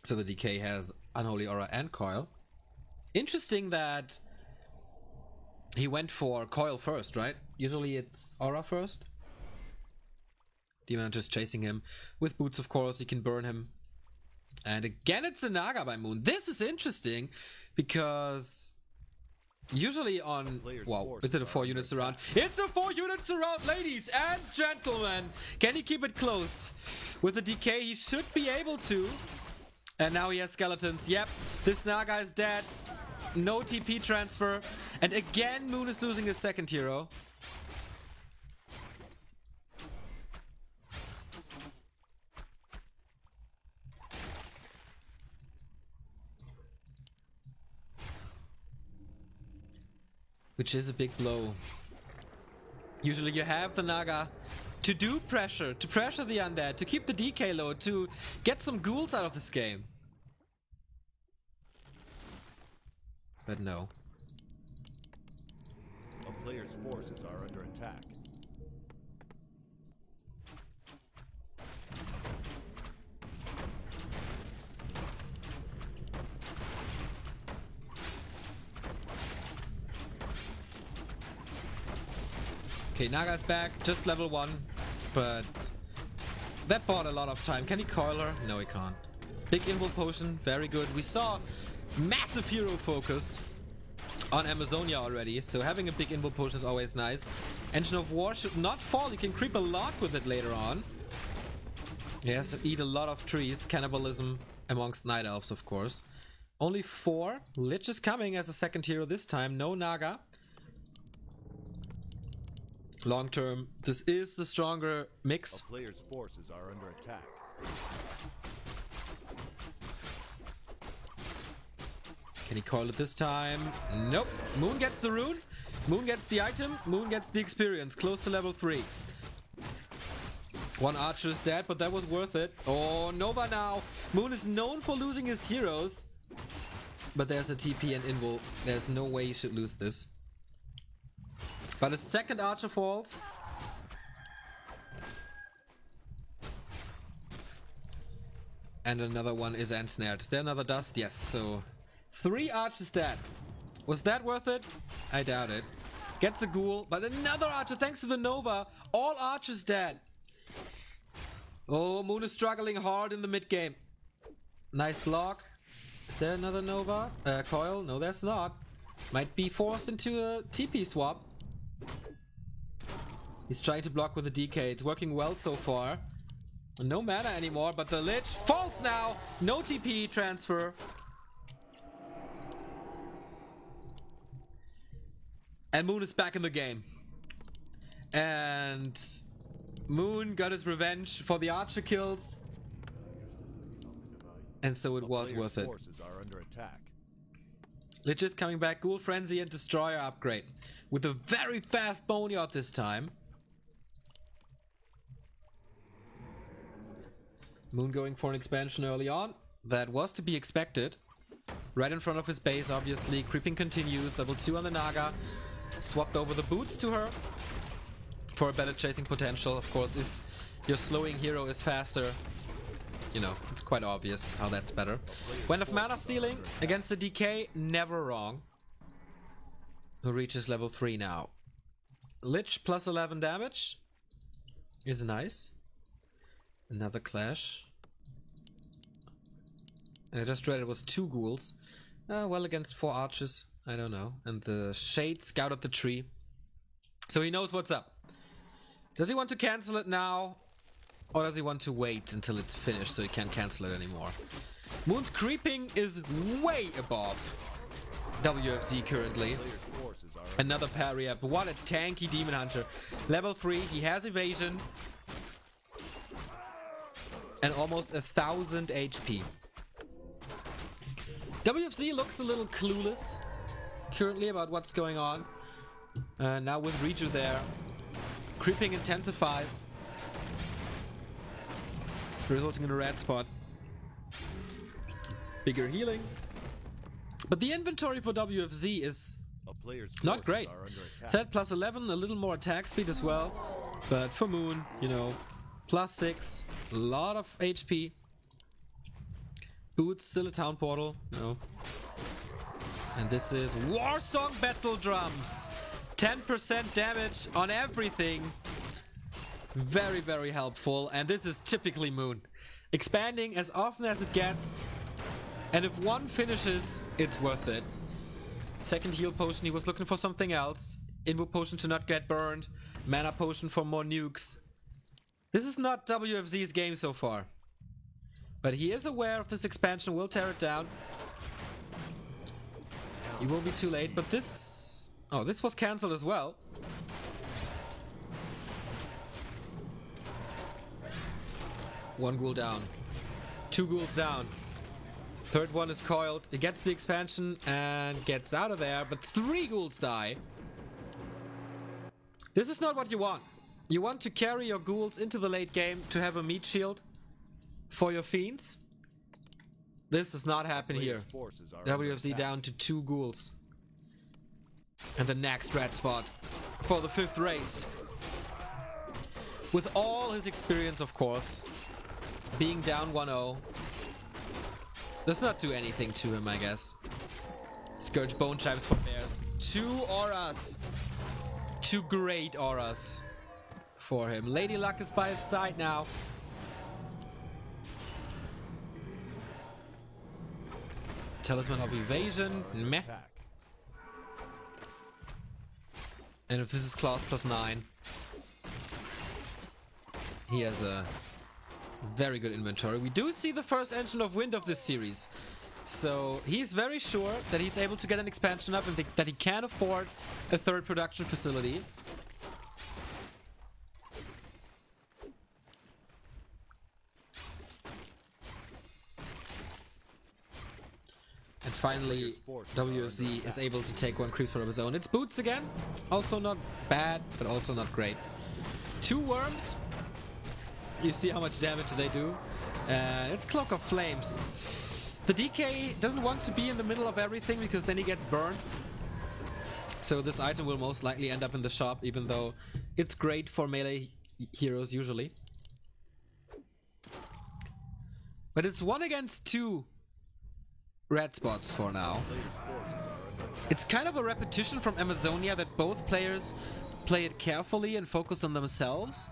A: So the DK has Unholy Aura and Coil. Interesting that he went for Coil first, right? Usually it's Aura first. Demon Hunter's chasing him. With boots, of course, you can burn him. And again, it's a Naga by Moon. This is interesting because usually on... Wow, is it a 4 units around? It's a 4 units around, ladies and gentlemen! Can he keep it closed? With the DK, he should be able to. And now he has skeletons. Yep, this Naga is dead. No TP transfer. And again, Moon is losing his second hero. Which is a big blow. Usually you have the Naga to do pressure, to pressure the undead, to keep the DK low, to get some ghouls out of this game. But no.
B: A player's forces are under attack.
A: Okay, Naga's back, just level 1, but that bought a lot of time. Can he coil her? No, he can't. Big invul potion, very good. We saw massive hero focus on Amazonia already, so having a big invul potion is always nice. Engine of War should not fall, you can creep a lot with it later on. He has to eat a lot of trees, cannibalism amongst Night Elves, of course. Only 4, Lich is coming as a second hero this time, no Naga. Long term, this is the stronger mix.
B: A player's forces are under attack.
A: Can he coil it this time? Nope. Moon gets the rune. Moon gets the item. Moon gets the experience. Close to level 3. One archer is dead, but that was worth it. Oh, Nova now. Moon is known for losing his heroes. But there's a TP and invul. There's no way you should lose this. But a second archer falls. And another one is ensnared. Is there another dust? Yes, so 3 archers dead. Was that worth it? I doubt it. Gets a ghoul, but another archer thanks to the Nova. All archers dead. Oh, Moon is struggling hard in the mid game. Nice block. Is there another Nova? Coil? No, there's not. Might be forced into a TP swap. He's trying to block with the DK. It's working well so far. No mana anymore, but the Lich falls now. No TP transfer. And Moon is back in the game. And Moon got his revenge for the archer kills. And so it was worth it.
B: Forces are under attack.
A: Lich is coming back. Ghoul Frenzy and Destroyer upgrade. With a very fast Boneyard this time. Moon going for an expansion early on. That was to be expected. Right in front of his base, obviously. Creeping continues. Level 2 on the Naga. Swapped over the boots to her. For a better chasing potential. Of course, if your slowing hero is faster, you know, it's quite obvious how that's better. When of mana stealing against the DK, never wrong. Who reaches level 3 now. Lich plus 11 damage is nice. Another clash. And I just read it was 2 ghouls. Well, against 4 archers, I don't know. And the Shade scouted the tree. So he knows what's up. Does he want to cancel it now? Or does he want to wait until it's finished so he can't cancel it anymore? Moon's creeping is way above WFZ currently. Another parry up. What a tanky Demon Hunter. Level 3, he has evasion. And almost 1000 HP. WFZ looks a little clueless currently about what's going on. Now with Riju there, creeping intensifies, resulting in a red spot. Bigger healing. But the inventory for WFZ is not great. Set plus 11, a little more attack speed as well. But for Moon, you know, plus 6, a lot of HP. Boots, still a town portal, you know. And this is Warsong Battle Drums. 10% damage on everything. Very, very helpful. And this is typically Moon. Expanding as often as it gets. And if one finishes, it's worth it. Second heal potion, he was looking for something else. Invo potion to not get burned. Mana potion for more nukes. This is not WFZ's game so far. But he is aware of this expansion, will tear it down. He will be too late, but this... Oh, this was cancelled as well. One ghoul down. 2 ghouls down. Third one is coiled. He gets the expansion and gets out of there, but 3 ghouls die. This is not what you want. You want to carry your ghouls into the late game to have a meat shield for your fiends. This does not happen here. WFZ down to 2 ghouls. And the next red spot for the 5th race. With all his experience, of course, being down 1-0 does not do anything to him, I guess. Scourge Bone Chimes for Bears. 2 auras. 2 great auras for him. Lady Luck is by his side now. Talisman of Evasion. Meh. And if this is class plus 9, he has a very good inventory. We do see the first Engine of Wind of this series. So he's very sure that he's able to get an expansion up and that he can afford a 3rd production facility. And finally, WFZ is able to take 1 creep throw of his own. It's Boots again. Also not bad, but also not great. 2 worms. You see how much damage they do. It's Cloak of Flames. The DK doesn't want to be in the middle of everything because then he gets burned. So this item will most likely end up in the shop, even though it's great for melee heroes usually. But it's 1 against 2 red spots for now. It's kind of a repetition from Amazonia that both players play it carefully and focus on themselves.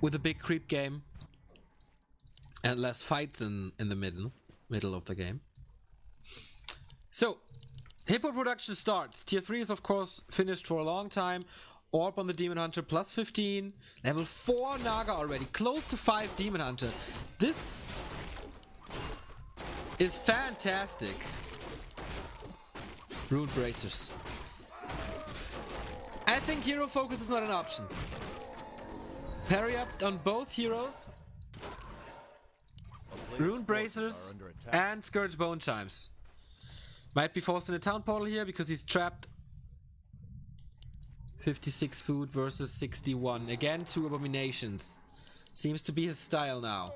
A: With a big creep game. And less fights in the middle of the game. So, Hippo production starts. Tier 3 is of course finished for a long time. Orb on the Demon Hunter plus 15. Level 4 Naga already. Close to 5 Demon Hunter. This is fantastic. Rune Bracers. At think hero focus is not an option. Parry up on both heroes. Rune Bracers and Scourge Bone Chimes. Might be forced in a town portal here because he's trapped. 56 food versus 61. Again, 2 abominations. Seems to be his style now.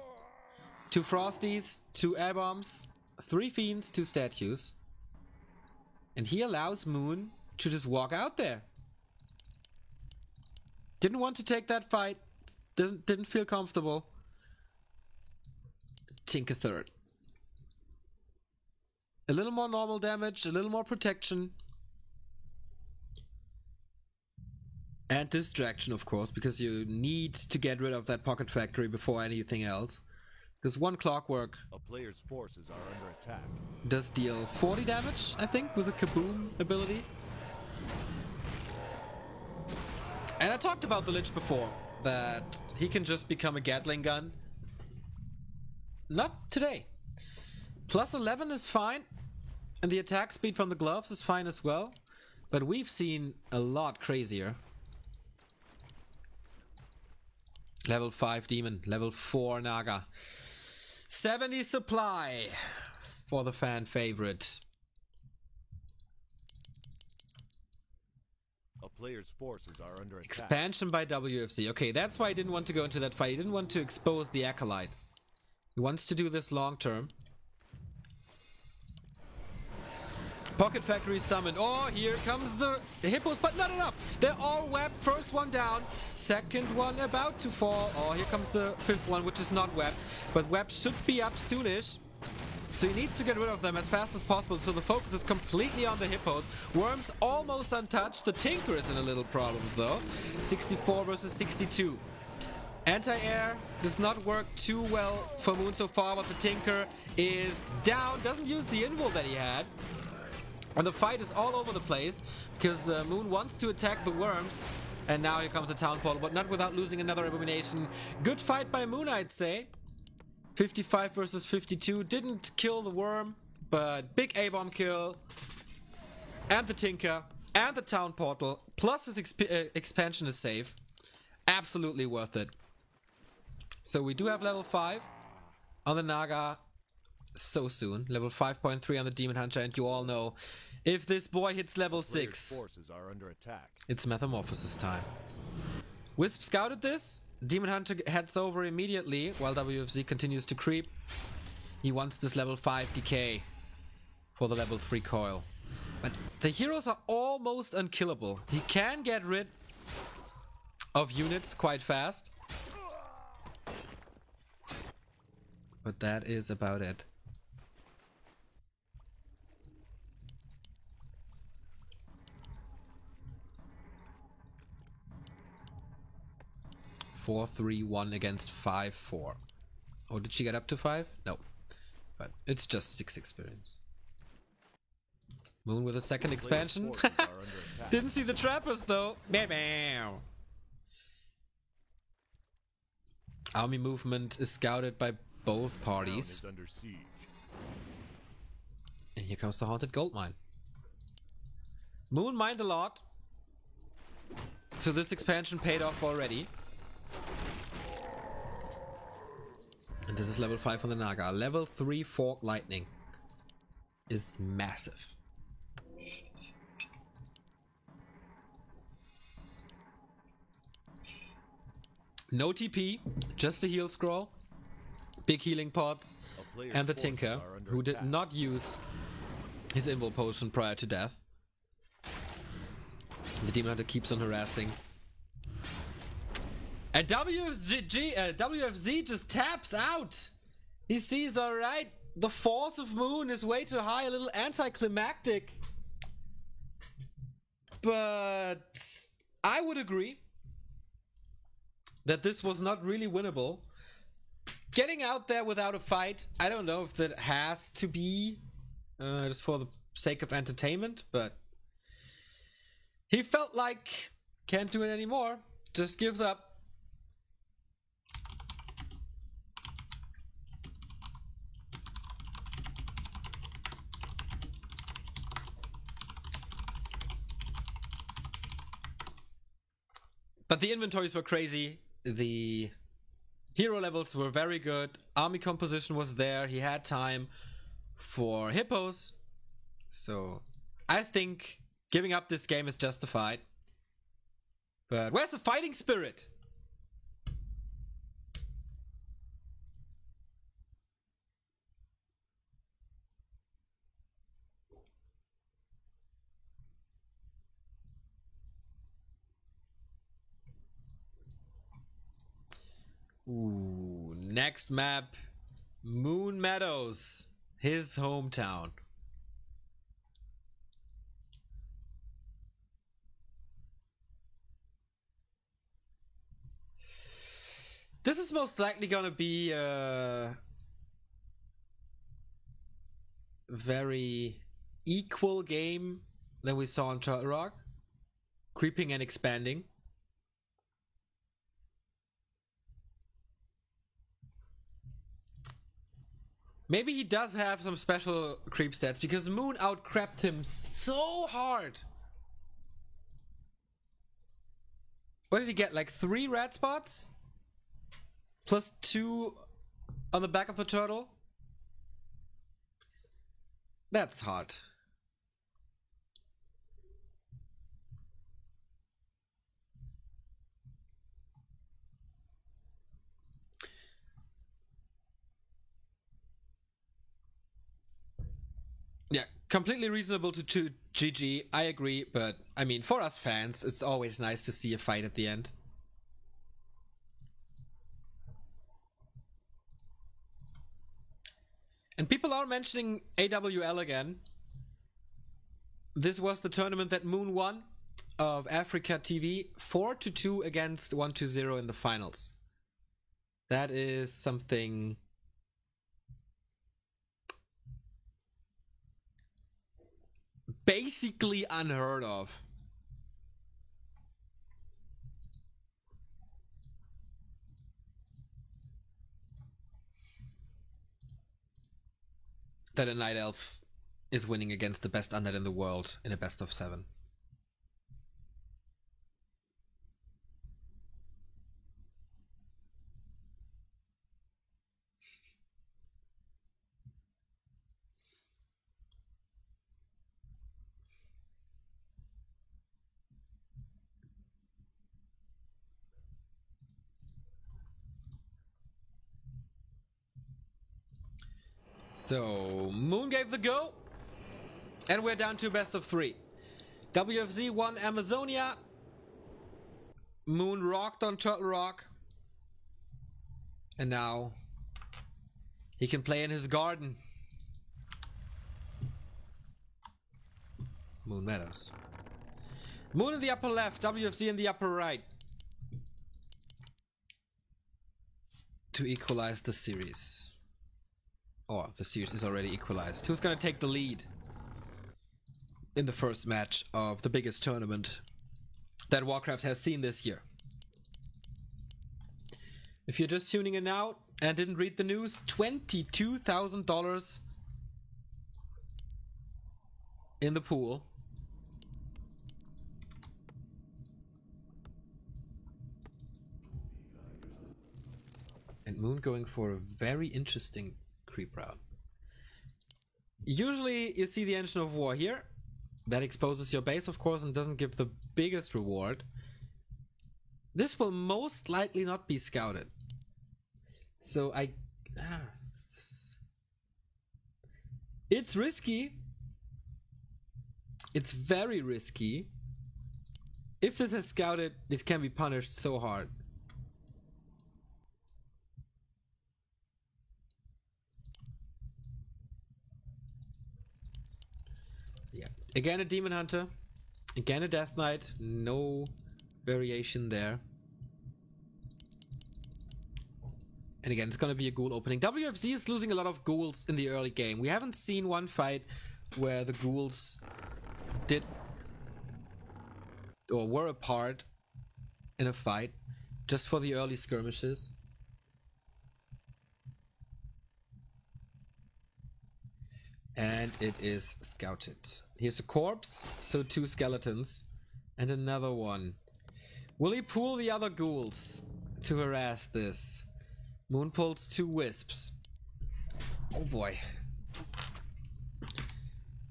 A: 2 Frosties, 2 Air Bombs, 3 Fiends, 2 Statues. And he allows Moon to just walk out there. Didn't want to take that fight. Didn't feel comfortable. Tinker third. A little more normal damage, a little more protection. And distraction, of course, because you need to get rid of that Pocket Factory before anything else. Because 1 Clockwork
B: A player's forces are under attack.
A: does deal 40 damage, I think, with a Kaboom ability. And I talked about the Lich before, that he can just become a Gatling gun. Not today. Plus 11 is fine, and the attack speed from the gloves is fine as well. But we've seen a lot crazier. Level 5 Demon, level 4 Naga. 70 supply for the fan favorite.
B: A player's forces are under attack.
A: Expansion by WFZ. Okay, that's why I didn't want to go into that fight. He didn't want to expose the Acolyte. He wants to do this long term. Pocket Factory summoned. Oh, here comes the hippos, but not enough. They're all webbed. First one down. Second one about to fall. Oh, here comes the 5th one, which is not webbed. But webbed should be up soonish. So he needs to get rid of them as fast as possible. So the focus is completely on the hippos. Worms almost untouched. The Tinker is in a little problem though. 64 versus 62. Anti-air does not work too well for Moon so far, but the Tinker is down. Doesn't use the invul that he had. And the fight is all over the place because Moon wants to attack the worms. And now here comes the town portal, but not without losing another abomination. Good fight by Moon, I'd say. 55 versus 52. Didn't kill the worm, but big A-bomb kill. And the Tinker. And the town portal. Plus his expansion is safe. Absolutely worth it. So we do have level 5 on the Naga. So soon. Level 5.3 on the Demon Hunter, and you all know if this boy hits level 6,
B: Forces are under attack.
A: it's Metamorphosis time. Wisp scouted this. Demon Hunter heads over immediately while WFZ continues to creep. He wants this level 5 decay for the level 3 coil. But the heroes are almost unkillable. He can get rid of units quite fast. But that is about it. 4-3-1 against 5-4. Oh, did she get up to 5? No. But it's just 6 experience. Moon with a second expansion. Didn't see the trappers though. Meow. Army movement is scouted by both parties. And here comes the haunted gold mine. Moon mined a lot. So this expansion paid off already. And this is level 5 on the Naga. Level 3 Fork Lightning is massive. No TP, just a heal scroll, big healing pots, and the Tinker, who did not use his invul potion prior to death. The Demon Hunter keeps on harassing. And WFZ just taps out. He sees, alright, the force of Moon is way too high, a little anticlimactic. But I would agree that this was not really winnable. Getting out there without a fight, I don't know if that has to be just for the sake of entertainment, but he felt like can't do it anymore, just gives up. But the inventories were crazy. The hero levels were very good. Army composition was there. He had time for hippos. So I think giving up this game is justified. But where's the fighting spirit? Ooh, next map, Moon Meadows, his hometown. This is most likely gonna be a very equal game than we saw on Turtle Rock, creeping and expanding. Maybe he does have some special creep stats because Moon outcrept him so hard. What did he get? Like 3 red spots? Plus 2 on the back of the turtle? That's hard. Yeah, completely reasonable to GG, I agree, but I mean, for us fans, it's always nice to see a fight at the end. And people are mentioning AWL again. This was the tournament that Moon won of Africa TV, 4-2 against 1-0 in the finals. That is something basically unheard of. That a Night Elf is winning against the best undead in the world in a best of 7. So, Moon gave the go, and we're down to best of 3. WFZ won Amazonia. Moon rocked on Turtle Rock. And now he can play in his garden. Moon Meadows. Moon in the upper left, WFZ in the upper right. To equalize the series. Or the series is already equalized. Who's gonna take the lead in the first match of the biggest tournament that Warcraft has seen this year? If you're just tuning in now and didn't read the news, $22,000 in the pool. And Moon going for a very interesting creep route. Usually you see the Engine of War here. That exposes your base, of course, and doesn't give the biggest reward. This will most likely not be scouted. So it's risky. It's very risky. If this is scouted, it can be punished so hard. Yeah. Again a Demon Hunter. Again a Death Knight. No variation there. And again, it's gonna be a ghoul opening. WFZ is losing a lot of ghouls in the early game. We haven't seen one fight where the ghouls did or were a part in a fight, just for the early skirmishes. And it is scouted. Here's a corpse, so 2 skeletons, and another one. Will he pull the other ghouls to harass this? Moon pulls 2 wisps. Oh boy.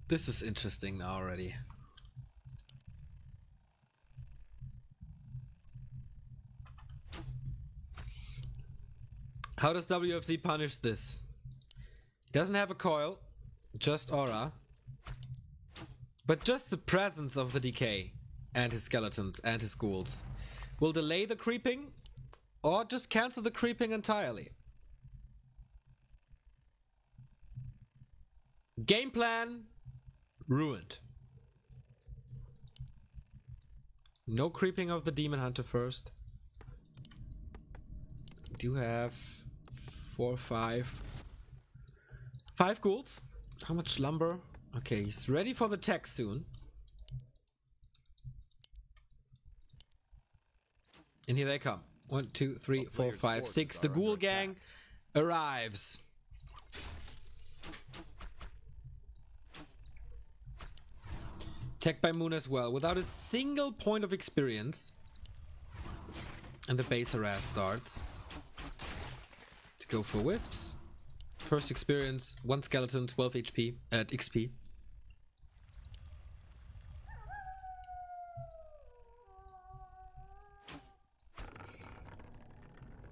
A: This is interesting now already. How does WFZ punish this? He doesn't have a coil, just aura. But just the presence of the decay and his skeletons and his ghouls will delay the creeping or just cancel the creeping entirely. Game plan ruined. No creeping of the Demon Hunter first. We do have 4, 5 ghouls. How much lumber? Okay, he's ready for the tech soon. And here they come. 1, 2, 3, 4, 5, 6. The ghoul gang arrives. Tech by Moon as well, without a single point of experience. And the base harass starts. To go for wisps. First experience, 1 skeleton, 12 HP at XP.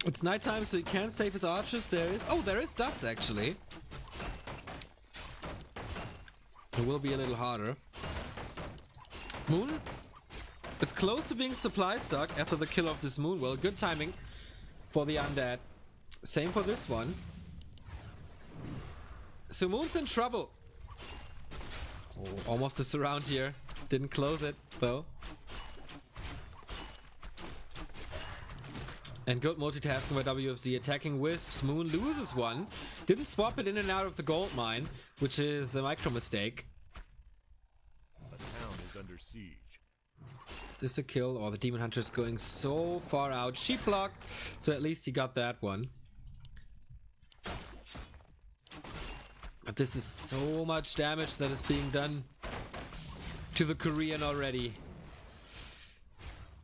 A: It's nighttime, so he can't save his archers. There is dust actually. It will be a little harder. Moon is close to being supply stuck after the kill of this moon. Well, good timing for the undead. Same for this one. So Moon's in trouble. Oh, almost a surround here. Didn't close it though. And good multitasking by WFZ, attacking wisps. Moon loses one. Didn't swap it in and out of the gold mine, which is a micro mistake.
B: The town is under siege.
A: Is this a kill? Or the Demon Hunter is going so far out. Sheep block, so at least he got that one. But this is so much damage that is being done to the Korean already.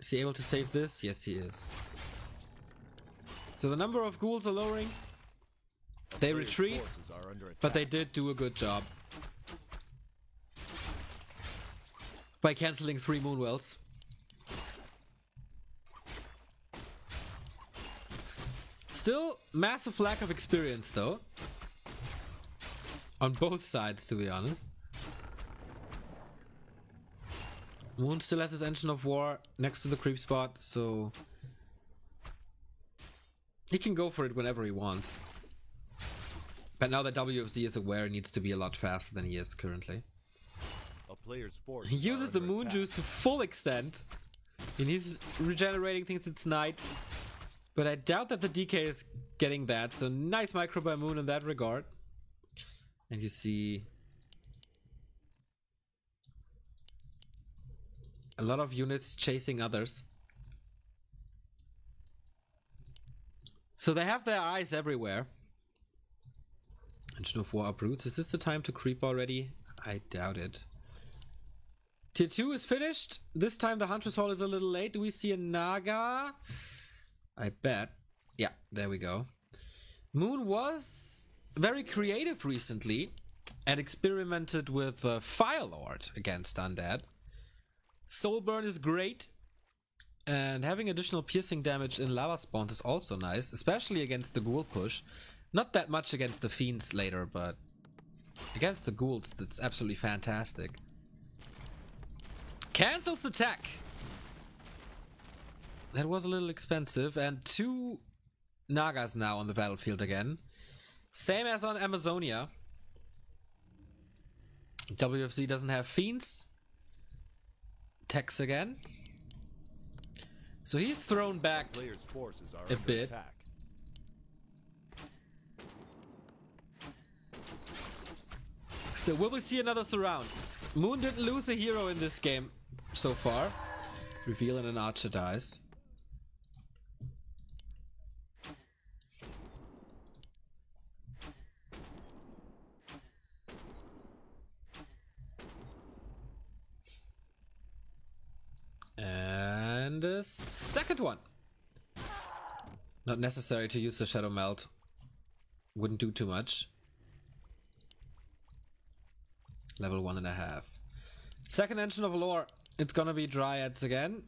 A: Is he able to save this? Yes, he is. So the number of ghouls are lowering. They retreat, but they did do a good job by cancelling 3 Moonwells. Still massive lack of experience though. On both sides, to be honest. Moon still has his engine of war next to the creep spot, so he can go for it whenever he wants. But now that WFZ is aware, he needs to be a lot faster than he is currently.
B: A player's force
A: He uses the moon juice to full extent. And he's regenerating things it's night. But I doubt that the DK is getting that, so nice micro by Moon in that regard. And you see a lot of units chasing others. So they have their eyes everywhere. Engine of War uproots. Is this the time to creep already? I doubt it. Tier 2 is finished. This time the Hunter's Hall is a little late. Do we see a Naga? I bet. Yeah, there we go. Moon was very creative recently and experimented with Fire Lord against Undead. Soul Burn is great. And having additional piercing damage in lava spawns is also nice, especially against the ghoul push. Not that much against the fiends later, but against the ghouls, that's absolutely fantastic. Cancels attack. That was a little expensive, and 2 Nagas now on the battlefield again. Same as on Amazonia. WFZ doesn't have fiends. Tex again. So he's thrown back a bit.
B: Attack.
A: So will we see another surround? Moon didn't lose a hero in this game so far. Reveal and an archer dies. And second one. Not necessary to use the Shadow Melt. Wouldn't do too much. Level 1.5. Second Engine of Lore. It's gonna be Dryads again.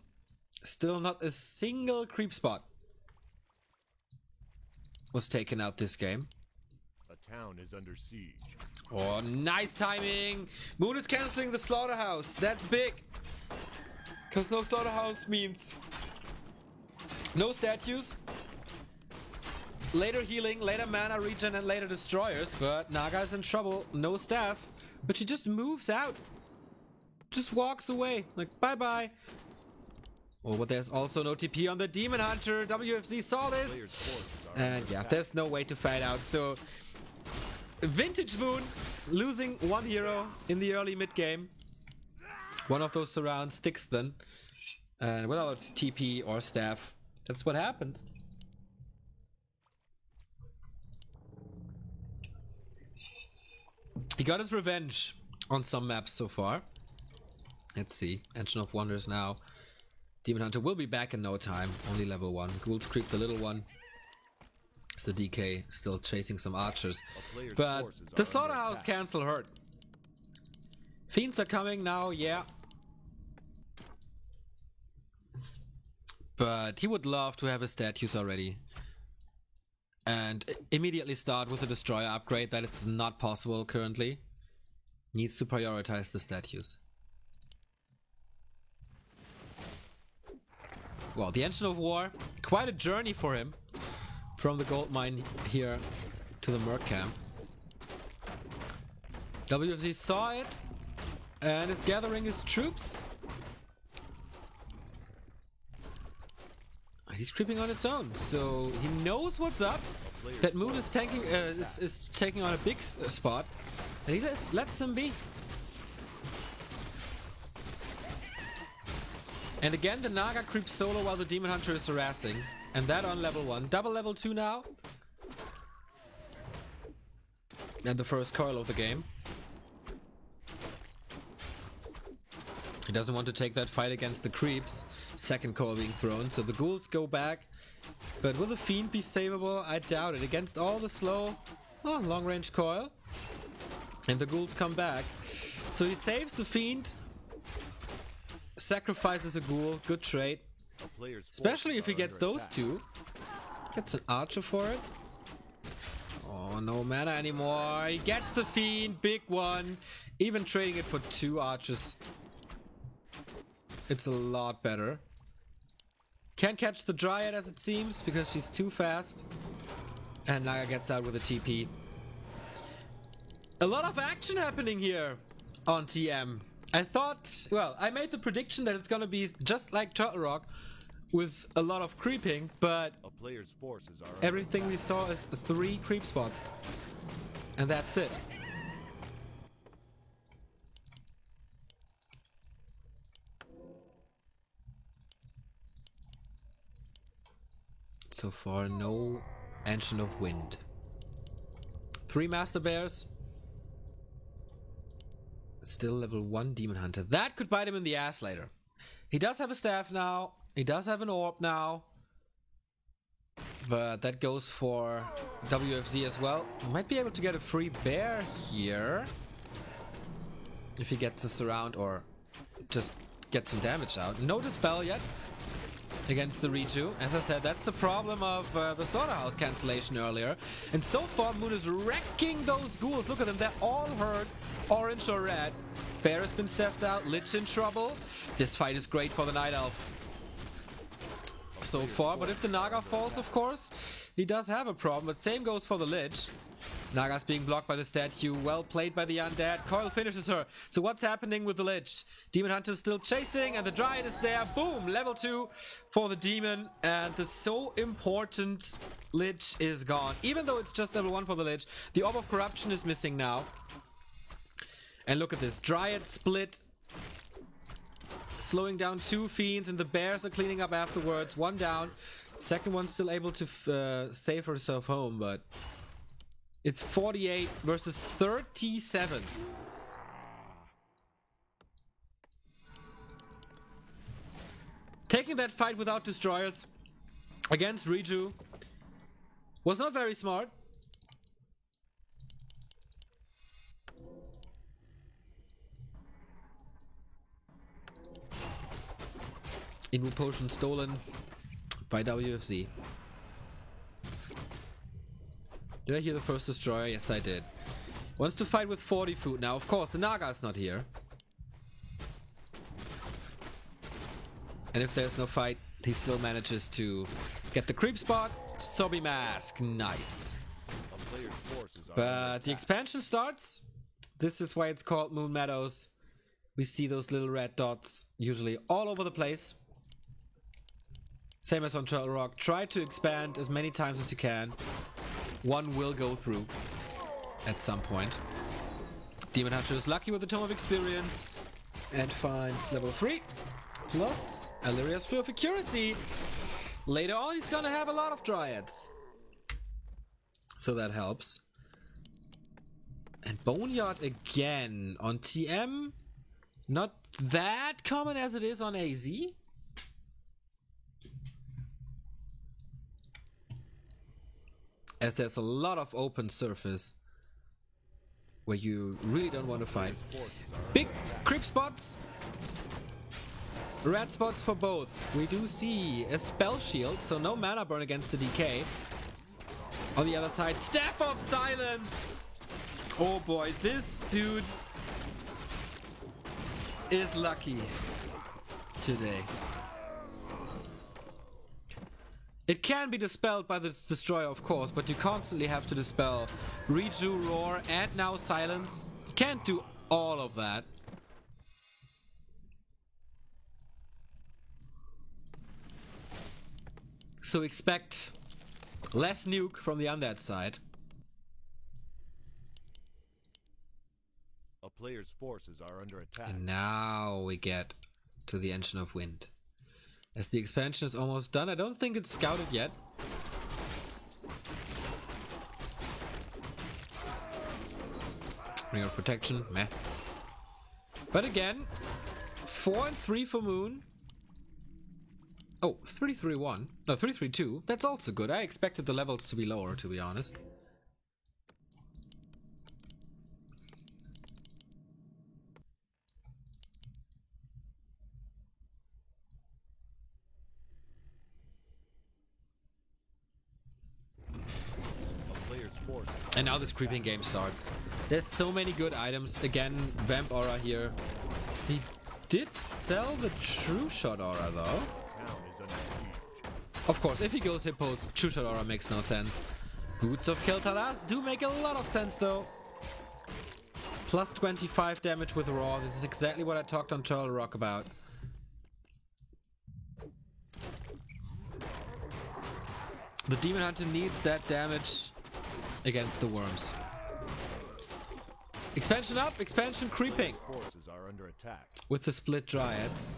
A: Still not a single creep spot was taken out this game.
B: A town is under siege.
A: Oh, nice timing! Moon is canceling the Slaughterhouse. That's big. Because no Slaughterhouse means no statues, later healing, later mana regen, and later destroyers. But Naga's in trouble. No staff. But she just moves out. Just walks away. Like, bye-bye. Oh, but there's also no TP on the Demon Hunter. WFZ saw this. And yeah, there's no way to fight out. So, Vintage Moon losing one hero in the early mid-game. One of those surrounds sticks then. And without TP or staff, that's what happens. He got his revenge on some maps so far. Let's see. Engine of Wonders now. Demon Hunter will be back in no time. Only level 1. Ghouls creep the little one. It's the DK still chasing some archers. But the Slaughterhouse cancel hurt. Fiends are coming now, yeah. But he would love to have his statues already. And immediately start with a destroyer upgrade. That is not possible currently. Needs to prioritize the statues. Well, the Engine of War, quite a journey for him. From the gold mine here to the Merc camp. WFZ saw it and is gathering his troops. He's creeping on his own, so he knows what's up. That Moon is tanking, is taking on a big spot, and he just lets him be. And again, the Naga creeps solo while the Demon Hunter is harassing, and that on level 1. Double level 2 now, and the first coil of the game. He doesn't want to take that fight against the creeps. Second coil being thrown, so the ghouls go back. But will the Fiend be savable? I doubt it. Against all the slow, long range coil. And the ghouls come back. So he saves the Fiend. Sacrifices a ghoul. Good trade. Especially if he gets those two. Gets an archer for it. Oh, no mana anymore. He gets the Fiend. Big one. Even trading it for 2 archers. It's a lot better. Can't catch the Dryad as it seems because she's too fast. And Naga gets out with a TP. A lot of action happening here on TM. I thought, well, I made the prediction that it's gonna be just like Turtle Rock with a lot of creeping, but
B: A player's forces are
A: everything we saw is 3 creep spots. And that's it. So far, no Engine of Wind. 3 Master Bears. Still level 1 Demon Hunter. That could bite him in the ass later. He does have a staff now. He does have an orb now. But that goes for WFZ as well. Might be able to get a free bear here. If he gets a surround or just get some damage out. No Dispel yet. Against the Riju. As I said, that's the problem of the Slaughterhouse cancellation earlier. And so far, Moon is wrecking those ghouls. Look at them, they're all hurt. Orange or red. Bear has been stepped out. Lich in trouble. This fight is great for the Night Elf. So far, but if the Naga falls, of course, he does have a problem. But same goes for the Lich. Naga's being blocked by the statue. Well played by the undead. Coil finishes her. So what's happening with the Lich? Demon Hunter's still chasing and the Dryad is there. Boom! Level 2 for the Demon. And the so important Lich is gone. Even though it's just level 1 for the Lich, the Orb of Corruption is missing now. And look at this. Dryad split. Slowing down 2 Fiends and the Bears are cleaning up afterwards. 1 down. Second one still able to save herself home, but it's 48 versus 37. Taking that fight without destroyers against Riju was not very smart. Invu potion stolen by WFZ. Did I hear the first destroyer? Yes, I did. Wants to fight with 40 food now. Of course, the Naga's not here. And if there's no fight, he still manages to get the creep spot. Sobi mask. Nice. But the expansion starts. This is why it's called Moon Meadows. We see those little red dots usually all over the place. Same as on Turtle Rock. Try to expand as many times as you can. One will go through at some point. Demon Hunter is lucky with the Tome of Experience and finds level 3. Plus Illyria's Sphere of Accuracy. Later on he's gonna have a lot of Dryads. So that helps. And Boneyard again on TM. Not that common as it is on AZ. As there's a lot of open surface where you really don't want to fight. Big creep spots. Red spots for both. We do see a spell shield, so no mana burn against the DK. On the other side, Staff of Silence. Oh boy, this dude is lucky today. It can be dispelled by the Destroyer, of course, but you constantly have to dispel Riju, Roar, and now Silence. Can't do all of that. So expect less nuke from the undead side.
B: A player's forces are under attack.
A: And now we get to the Engine of Wind. As the expansion is almost done, I don't think it's scouted yet. Ring of Protection, meh. But again, 4 and 3 for Moon. Oh, 3-3-1. No, 3-3-2. That's also good. I expected the levels to be lower, to be honest. And now this creeping game starts. There's so many good items. Again, Vamp Aura here. He did sell the True Shot Aura though. Of course, if he goes Hippos, True Shot Aura makes no sense. Boots of Kel'Thuzad do make a lot of sense though. Plus 25 damage with Raw. This is exactly what I talked on Turtle Rock about. The Demon Hunter needs that damage against the worms. Expansion up, expansion creeping.
B: Forces are under attack.
A: With the split Dryads.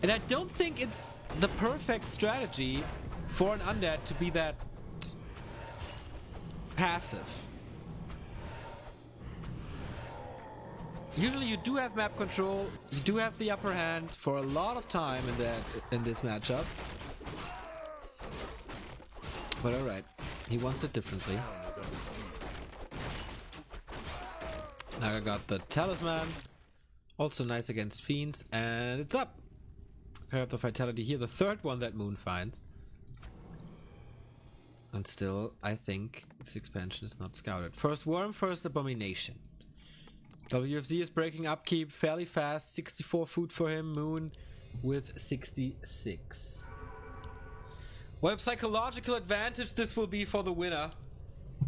A: And I don't think it's the perfect strategy for an undead to be that passive. Usually you do have map control, you do have the upper hand for a lot of time in this matchup. But alright, he wants it differently. Naga got the Talisman, also nice against Fiends, and it's up. Pair up the Vitality here, the third one that Moon finds. And still, I think this expansion is not scouted. First Worm, first Abomination. WFZ is breaking upkeep fairly fast. 64 food for him. Moon with 66. What psychological advantage this will be for the winner.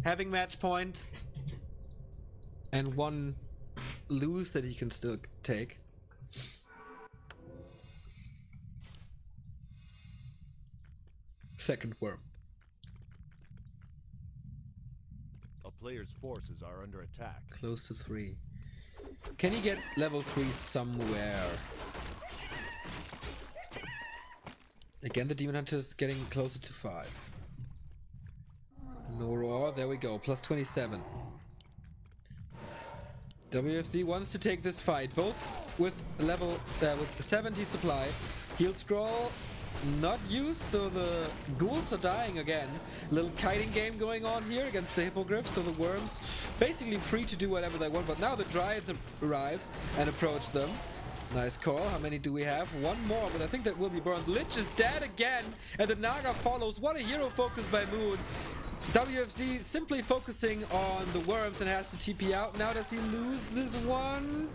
A: Having match point. And one lose that he can still take. Second Worm.
B: A player's forces are under attack.
A: Close to 3. Can he get level 3 somewhere? Again, the Demon Hunter is getting closer to 5. No Roar, there we go, plus 27. WFZ wants to take this fight, both with with 70 supply. Heal scroll not used, so the ghouls are dying again. Little kiting game going on here against the hippogriffs, so the worms basically free to do whatever they want. But now the dryads arrive and approach them. Nice call. How many do we have? One more, but I think that will be burned. Lich is dead again, and the Naga follows. What a hero focus by Moon. WFZ simply focusing on the worms and has to TP out. Now does he lose this one?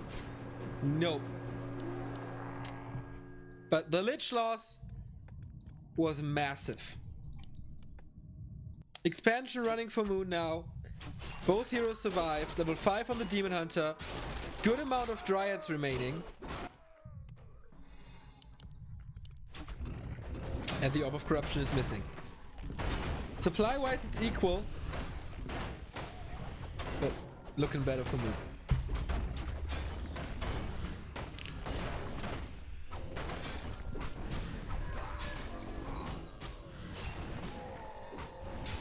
A: Nope. But the Lich loss was massive. Expansion running for Moon now. Both heroes survived. Level 5 on the Demon Hunter. Good amount of dryads remaining. And the Orb of Corruption is missing. Supply-wise, it's equal. But looking better for Moon.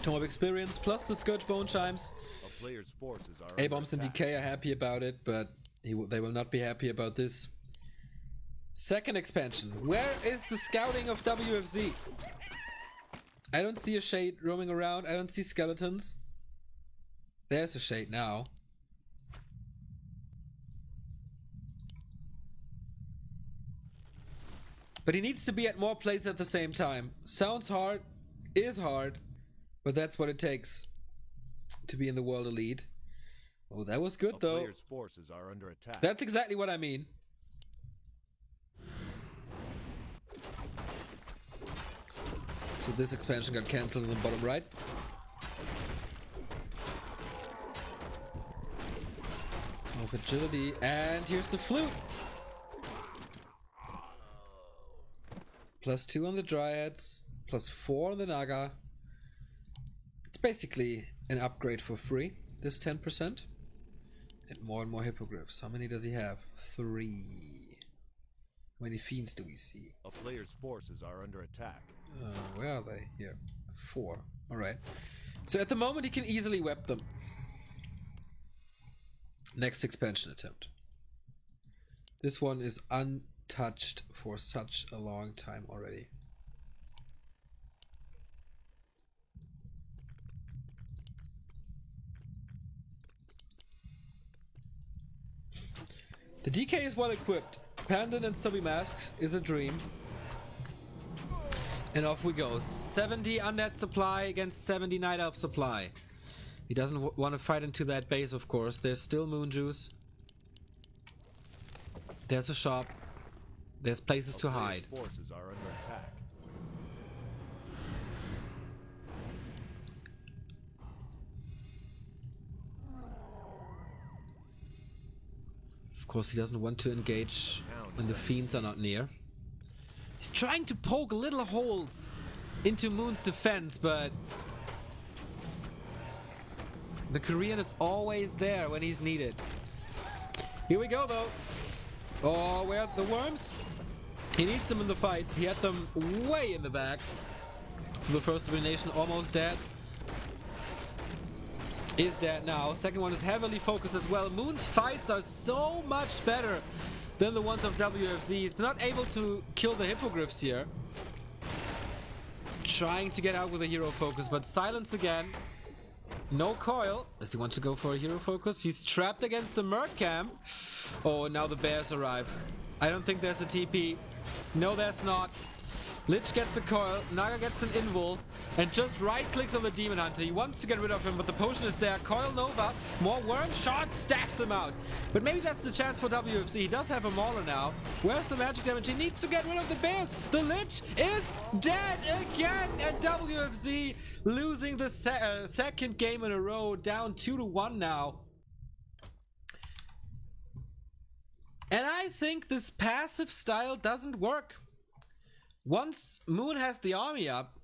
A: Tome of Experience plus the Scourge Bone Chimes.
B: A player's forces are
A: A-Bombs and DK are happy about it, but they will not be happy about this. Second expansion. Where is the scouting of WFZ? I don't see a shade roaming around. I don't see skeletons. There's a shade now. But he needs to be at more places at the same time. Sounds hard, is hard, but that's what it takes to be in the World Elite. Oh, that was good though.
B: Player's forces are under attack.
A: That's exactly what I mean. So this expansion got cancelled in the bottom right. Of agility, and here's the flute. +2 on the dryads, +4 on the Naga. It's basically an upgrade for free, this 10%. And more hippogriffs. How many does he have? 3. How many fiends do we see?
B: A player's forces are under attack.
A: Where are they? Here. 4. Alright. So at the moment he can easily web them. Next expansion attempt. This one is untouched for such a long time already. The DK is well equipped. Pendant and Stubby Masks is a dream. And off we go. 70 undead supply against 70 Night Elf supply. He doesn't want to fight into that base, of course. There's still Moon Juice. There's a shop. There's places to hide.
B: Forces are under attack.
A: Of course, he doesn't want to engage when the fiends are not near. He's trying to poke little holes into Moon's defense, but the Korean is always there when he's needed. Here we go, though. Oh, where are the worms? He needs them in the fight. He had them way in the back. So the first elimination almost dead. Is dead now. Second one is heavily focused as well. Moon's fights are so much better than the ones of WFZ. It's not able to kill the hippogriffs here. Trying to get out with a hero focus, but silence again. No coil. Does he want to go for a hero focus? He's trapped against the Merc camp. Oh, now the bears arrive. I don't think there's a TP. No, there's not. Lich gets a coil, Naga gets an invul, and just right-clicks on the Demon Hunter. He wants to get rid of him, but the potion is there. Coil Nova, more worm shot, stabs him out. But maybe that's the chance for WFC. He does have a Mauler now. Where's the magic damage? He needs to get rid of the bears. The Lich is dead again, and WFC losing the second game in a row, down 2-1 now. And I think this passive style doesn't work. Once Moon has the army up,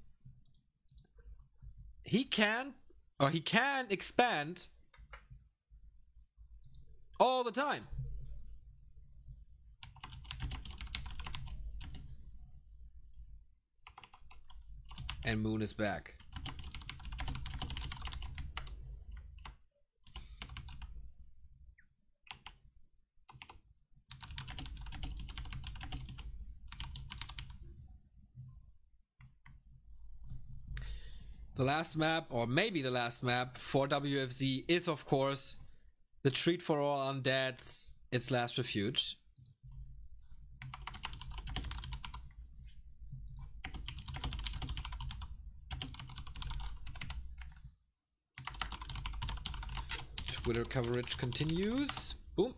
A: he can expand all the time. And Moon is back. The last map, or maybe the last map for WFZ, is of course the treat for all undeads, its last refuge. Twitter coverage continues. Boom.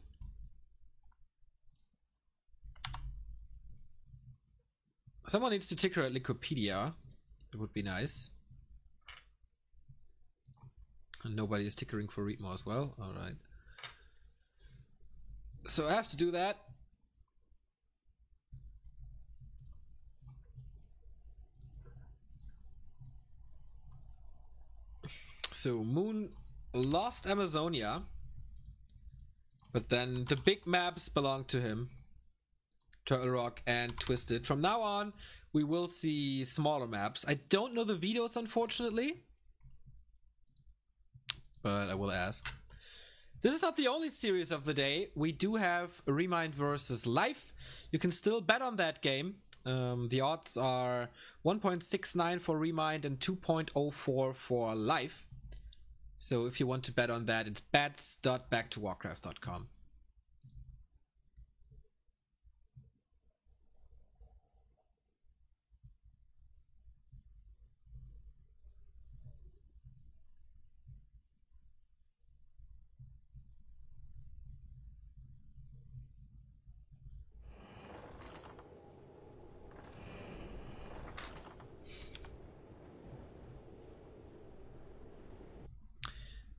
A: Someone needs to ticker at Wikipedia. It would be nice. And nobody is tickering for Readmo as well. Alright. So I have to do that. So Moon lost Amazonia, but then the big maps belong to him. Turtle Rock and Twisted. From now on, we will see smaller maps. I don't know the videos, unfortunately, but I will ask. This is not the only series of the day. We do have Remind versus Life. You can still bet on that game. The odds are 1.69 for Remind and 2.04 for Life. So if you want to bet on that, it's bets.backtowarcraft.com.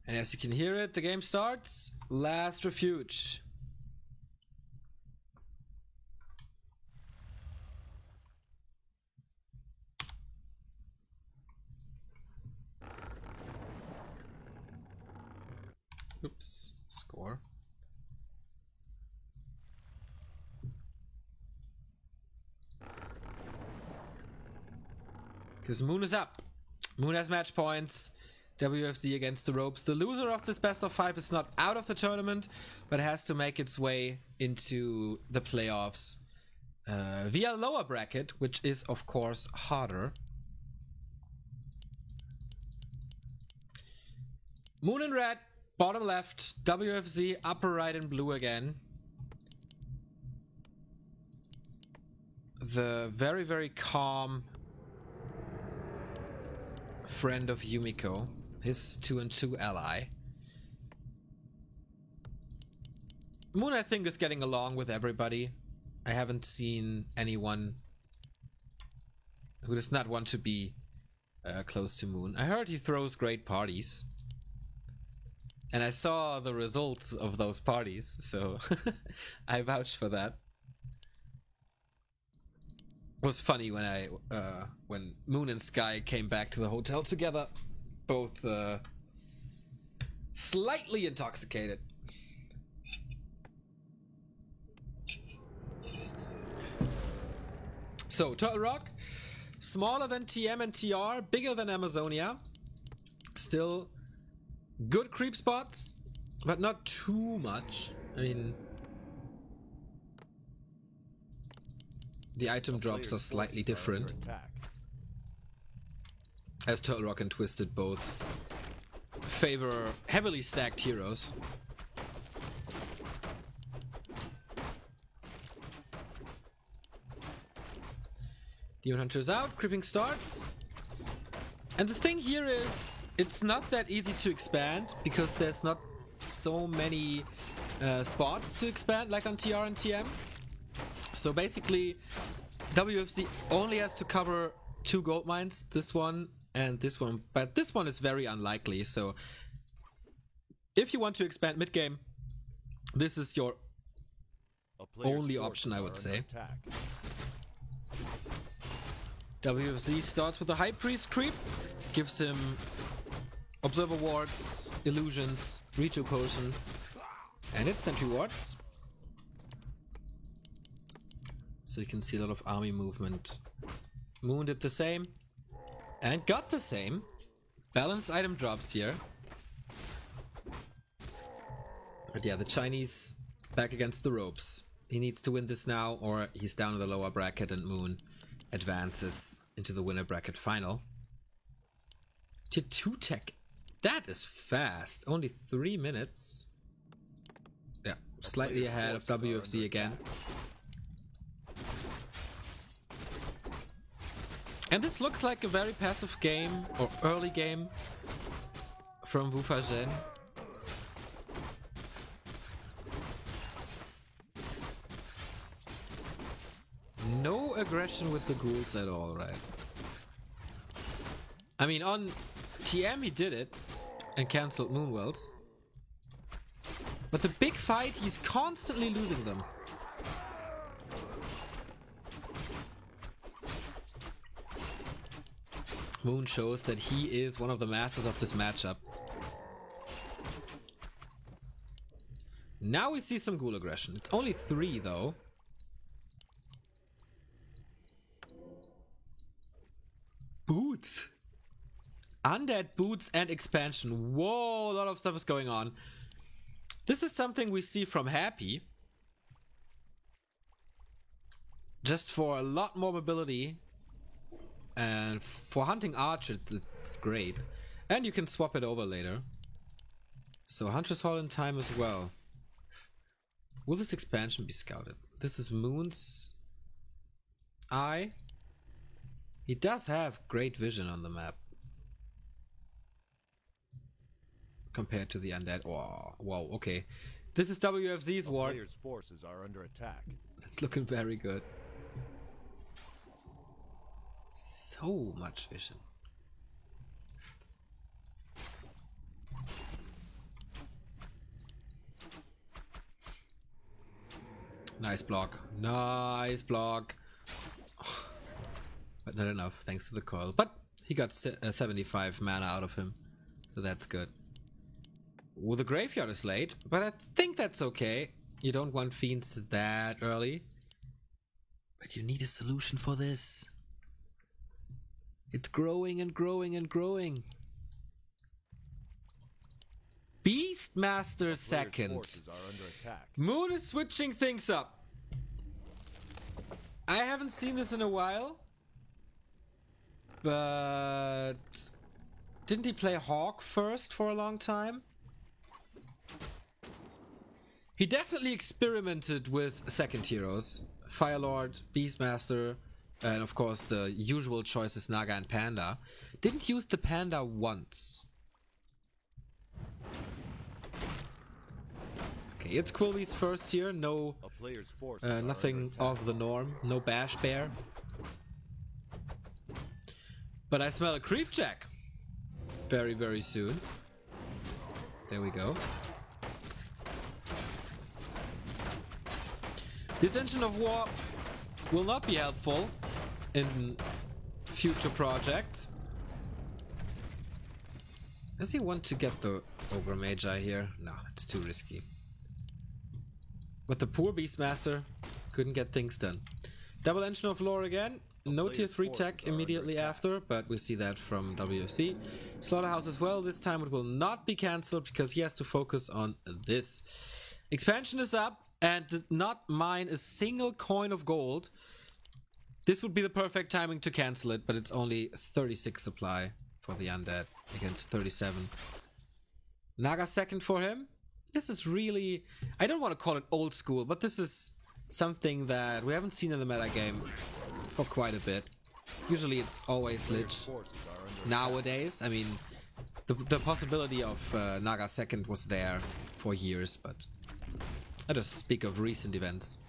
A: And as you can hear it, the game starts. Last refuge. Oops, score. Because Moon is up. Moon has match points. WFZ against the ropes. The loser of this best of 5 is not out of the tournament, but has to make its way into the playoffs via lower bracket, which is of course harder. Moon in red, bottom left. WFZ upper right in blue again. The very, very calm friend of Yumiko. His 2-2 ally. Moon, I think, is getting along with everybody. I haven't seen anyone who does not want to be close to Moon. I heard he throws great parties. And I saw the results of those parties, so I vouch for that. It was funny when when Moon and Sky came back to the hotel together. Both slightly intoxicated. So, Turtle Rock, smaller than TM and TR, bigger than Amazonia. Still good creep spots, but not too much. I mean, the item drops are slightly different. As Turtle Rock and Twisted both favor heavily stacked heroes. Demon Hunter's out, creeping starts. And the thing here is, it's not that easy to expand, because there's not so many spots to expand like on TR and TM. So basically, WFZ only has to cover 2 gold mines, this one and this one, but this one is very unlikely. So if you want to expand mid-game, this is your only option, I would say. WFZ starts with a High Priest creep, gives him Observer Wards, Illusions, Reach Potion, and it's Sentry Wards. So you can see a lot of army movement. Moon did the same. And got the same. Balanced item drops here. But yeah, the Chinese back against the ropes. He needs to win this now, or he's down in the lower bracket and Moon advances into the winner bracket final. Tier 2 tech. That is fast. Only 3 minutes. Yeah, slightly ahead of WFZ again. And this looks like a very passive game, or early game, from WFZ. No aggression with the ghouls at all, right? I mean, on TM he did it and cancelled Moonwells. But the big fight, he's constantly losing them. Moon shows that he is one of the masters of this matchup. Now we see some ghoul aggression. It's only 3 though. Boots. Undead boots and expansion. Whoa, a lot of stuff is going on. This is something we see from Happy. Just for a lot more mobility. And for hunting archers, it's great. And you can swap it over later. So Hunter's Hall in time as well. Will this expansion be scouted? This is Moon's eye. He does have great vision on the map. Compared to the undead. Wow, wow, okay. This is WFZ's ward.
B: Players' forces are under attack.
A: It's looking very good. So much vision. Nice block. Nice block. But not enough, thanks to the coil. But he got 75 mana out of him. So that's good. Well, the graveyard is late, but I think that's okay. You don't want fiends that early. But you need a solution for this. It's growing and growing and growing. Beastmaster second. Moon is switching things up. I haven't seen this in a while. But didn't he play Hawk first for a long time? He definitely experimented with second heroes. Firelord, Beastmaster, and of course the usual choices Naga and Panda. Didn't use the Panda once. Okay, it's Quilly's first here. No, nothing of the norm. No Bash Bear. But I smell a creep check. Very, very soon. There we go. This engine of war will not be helpful in future projects. Does he want to get the Ogre Magi here? No, it's too risky. But the poor Beastmaster couldn't get things done. Double engine of lore again. No tier 3 tech immediately after, but we see that from WFC. Slaughterhouse as well. This time it will not be cancelled because he has to focus on this. Expansion is up and did not mine a single coin of gold. This would be the perfect timing to cancel it, but it's only 36 supply for the undead against 37. Naga second for him. This is really, I don't want to call it old school, but this is something that we haven't seen in the meta game for quite a bit. Usually it's always Lich. Nowadays, I mean, the possibility of Naga second was there for years, but I just speak of recent events.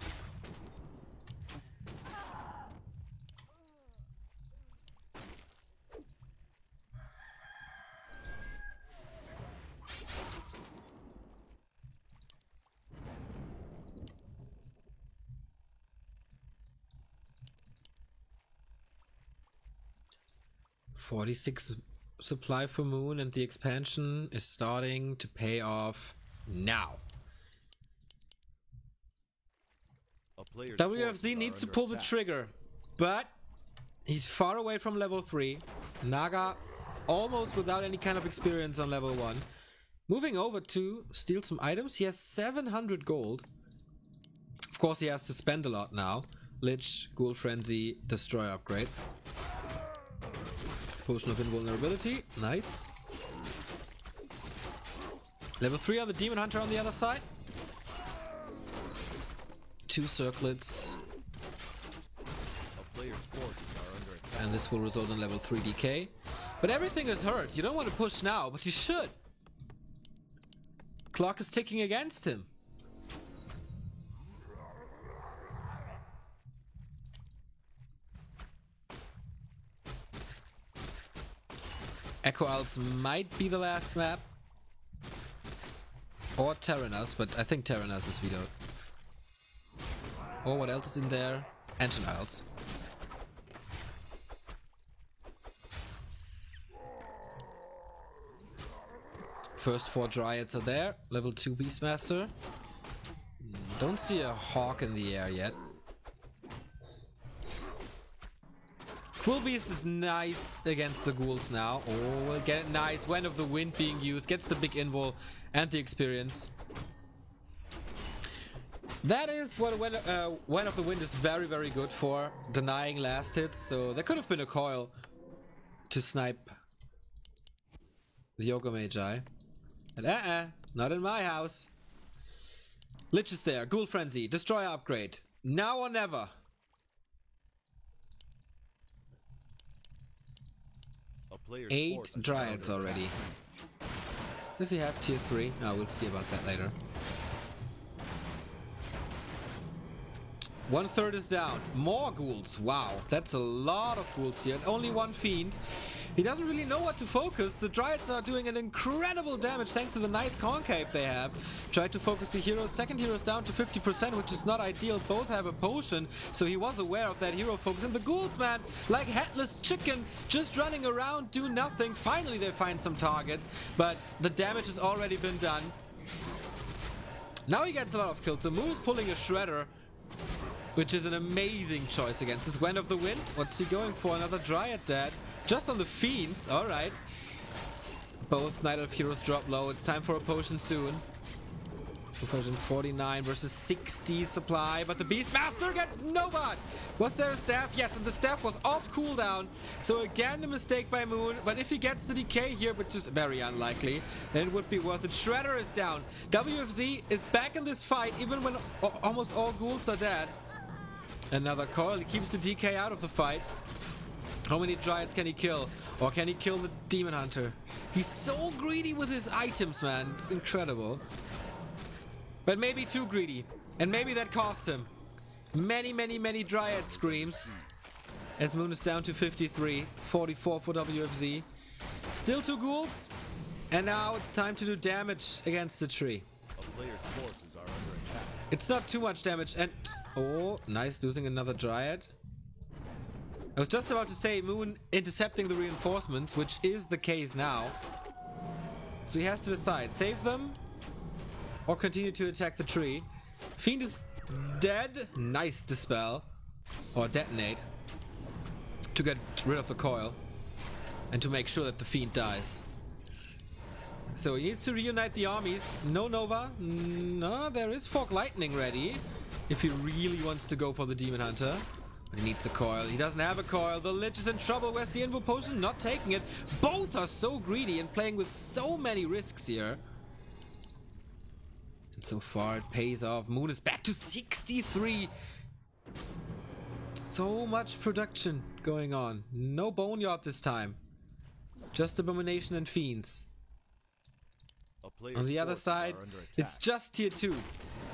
A: $46 supply for Moon, and the expansion is starting to pay off now. WFZ needs to pull the trigger, but he's far away from level 3. Naga almost without any kind of experience on level 1. Moving over to steal some items. He has 700 gold. Of course he has to spend a lot now. Lich, Ghoul Frenzy, Destroy upgrade. Potion of Invulnerability. Nice. Level 3 on the Demon Hunter on the other side. 2 circlets.
B: A player's forces are under attack.
A: And this will result in level 3 DK. But everything is hurt. You don't want to push now, but you should. Clock is ticking against him. Echo Isles might be the last map. Or Terranas, but I think Terranas is vetoed. Or what else is in there? Ancient Isles. First 4 Dryads are there. Level 2 Beastmaster. Don't see a Hawk in the air yet. Quill Beast is nice against the ghouls now. Oh, we'll get it nice. Wind of the Wind being used. Gets the big invul and the experience. That is what Wind of the Wind is very, very good for. Denying last hits. So there could have been a coil to snipe the Yoga Magi. But not in my house. Lich is there. Ghoul Frenzy. Destroyer upgrade. Now or never.
B: A player's
A: 8
B: forces are
A: Dryads
B: under
A: already.
B: attack.
A: Does he have tier 3? Oh, we'll see about that later. 1/3 is down. More ghouls. Wow, that's a lot of ghouls here. And only 1 fiend. He doesn't really know what to focus. The Dryads are doing an incredible damage thanks to the nice concave they have. Tried to focus the heroes. Second hero is down to 50%, which is not ideal. Both have a potion, so he was aware of that hero focus. And the ghouls, man, like headless chicken, just running around, do nothing. Finally, they find some targets, but the damage has already been done. Now he gets a lot of kills. So Moon's pulling a Shredder, which is an amazing choice against this Wind of the Wind. What's he going for? Another Dryad dead. Just on the fiends. Alright. Both Night Elf heroes drop low. It's time for a potion soon. 49 versus 60 supply. But the Beastmaster gets nobody. Was there a staff? Yes, and the staff was off cooldown. So again, a mistake by Moon. But if he gets the decay here, which is very unlikely, then it would be worth it. Shredder is down. WFZ is back in this fight, even when almost all ghouls are dead. Another coil. He keeps the DK out of the fight. How many Dryads can he kill? Or can he kill the Demon Hunter? He's so greedy with his items, man. It's incredible. But maybe too greedy. And maybe that cost him. Many Dryad screams. As Moon is down to 53. 44 for WFZ. Still 2 ghouls. And now it's time to do damage against the tree.
B: A player's forces are under attack.
A: It's not too much damage. And oh, nice, losing another Dryad. I was just about to say Moon intercepting the reinforcements, which is the case now. So he has to decide, save them or continue to attack the tree. Fiend is dead. Nice dispel or detonate to get rid of the coil and to make sure that the Fiend dies. So he needs to reunite the armies. No Nova. No, there is Fog Lightning ready if he really wants to go for the Demon Hunter. But he needs a coil. He doesn't have a coil. The Lich is in trouble. Where's the Invo Potion? Not taking it. Both are so greedy and playing with so many risks here. And so far it pays off. Moon is back to 63. So much production going on. No Boneyard this time. Just Abomination and Fiends. On the other side, it's just tier 2.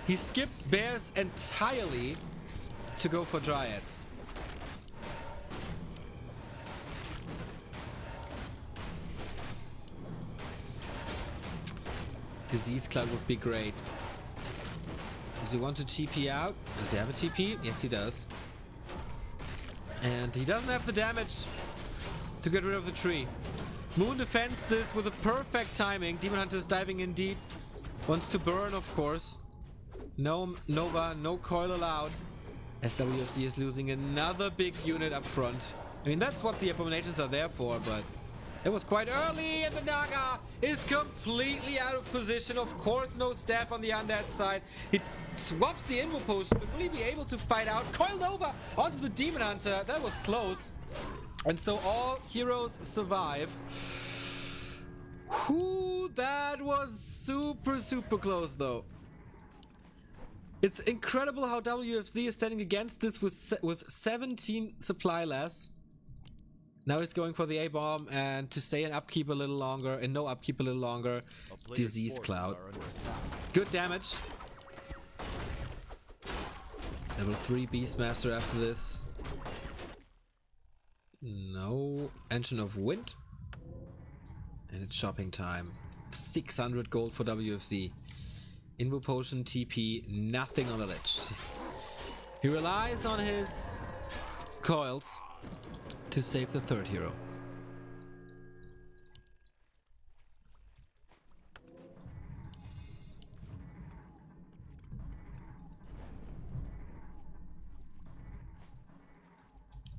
A: He skipped Bears entirely to go for Dryads. Disease Cloud would be great. Does he want to TP out? Does he have a TP? Yes, he does. And he doesn't have the damage to get rid of the tree. Moon defends this with a perfect timing. Demon Hunter is diving in deep. Wants to burn, of course. No Nova, no coil allowed. SWFZ is losing another big unit up front. I mean, that's what the Abominations are there for, but it was quite early, and the Naga is completely out of position. Of course, no staff on the Undead side. He swaps the Invo Potion, but will he be able to fight out? Coiled over onto the Demon Hunter. That was close. And so all heroes survive. Whew, that was super close though. It's incredible how WFZ is standing against this with 17 supply less. Now he's going for the A-bomb and to stay in upkeep a little longer, and no upkeep a little longer. Disease Cloud. Good damage. Level 3 Beastmaster after this. No. Engine of Wind. And it's shopping time. 600 gold for WFZ. Invo Potion, TP, nothing on the ledge. He relies on his coils to save the third hero.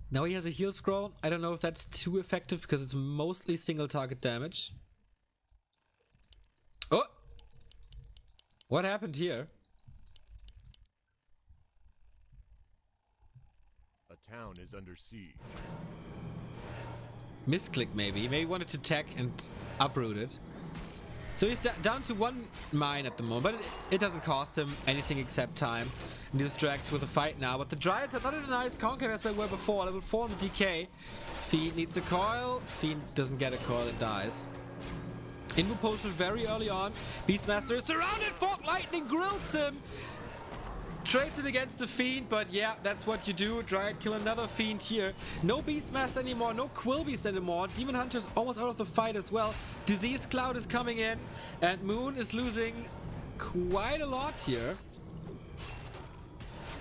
A: Now he has a heal scroll. I don't know if that's too effective because it's mostly single target damage. Oh! What happened here?
B: A town is under siege.
A: Misclick maybe. Maybe he wanted to tech and uproot it. So he's down to 1 mine at the moment, but it doesn't cost him anything except time. And he distracts with a fight now, but the Dryads are not in a nice concave as they were before. Level 4 on the DK. Fiend needs a coil. Fiend doesn't get a coil and dies. Invo Potion very early on. Beastmaster is surrounded. Fork Lightning grills him. Trades it against the Fiend, but yeah, that's what you do. Dryad kill another Fiend here. No Beastmaster anymore, no Quill Beast anymore. Demon Hunter's almost out of the fight as well. Disease Cloud is coming in, and Moon is losing quite a lot here.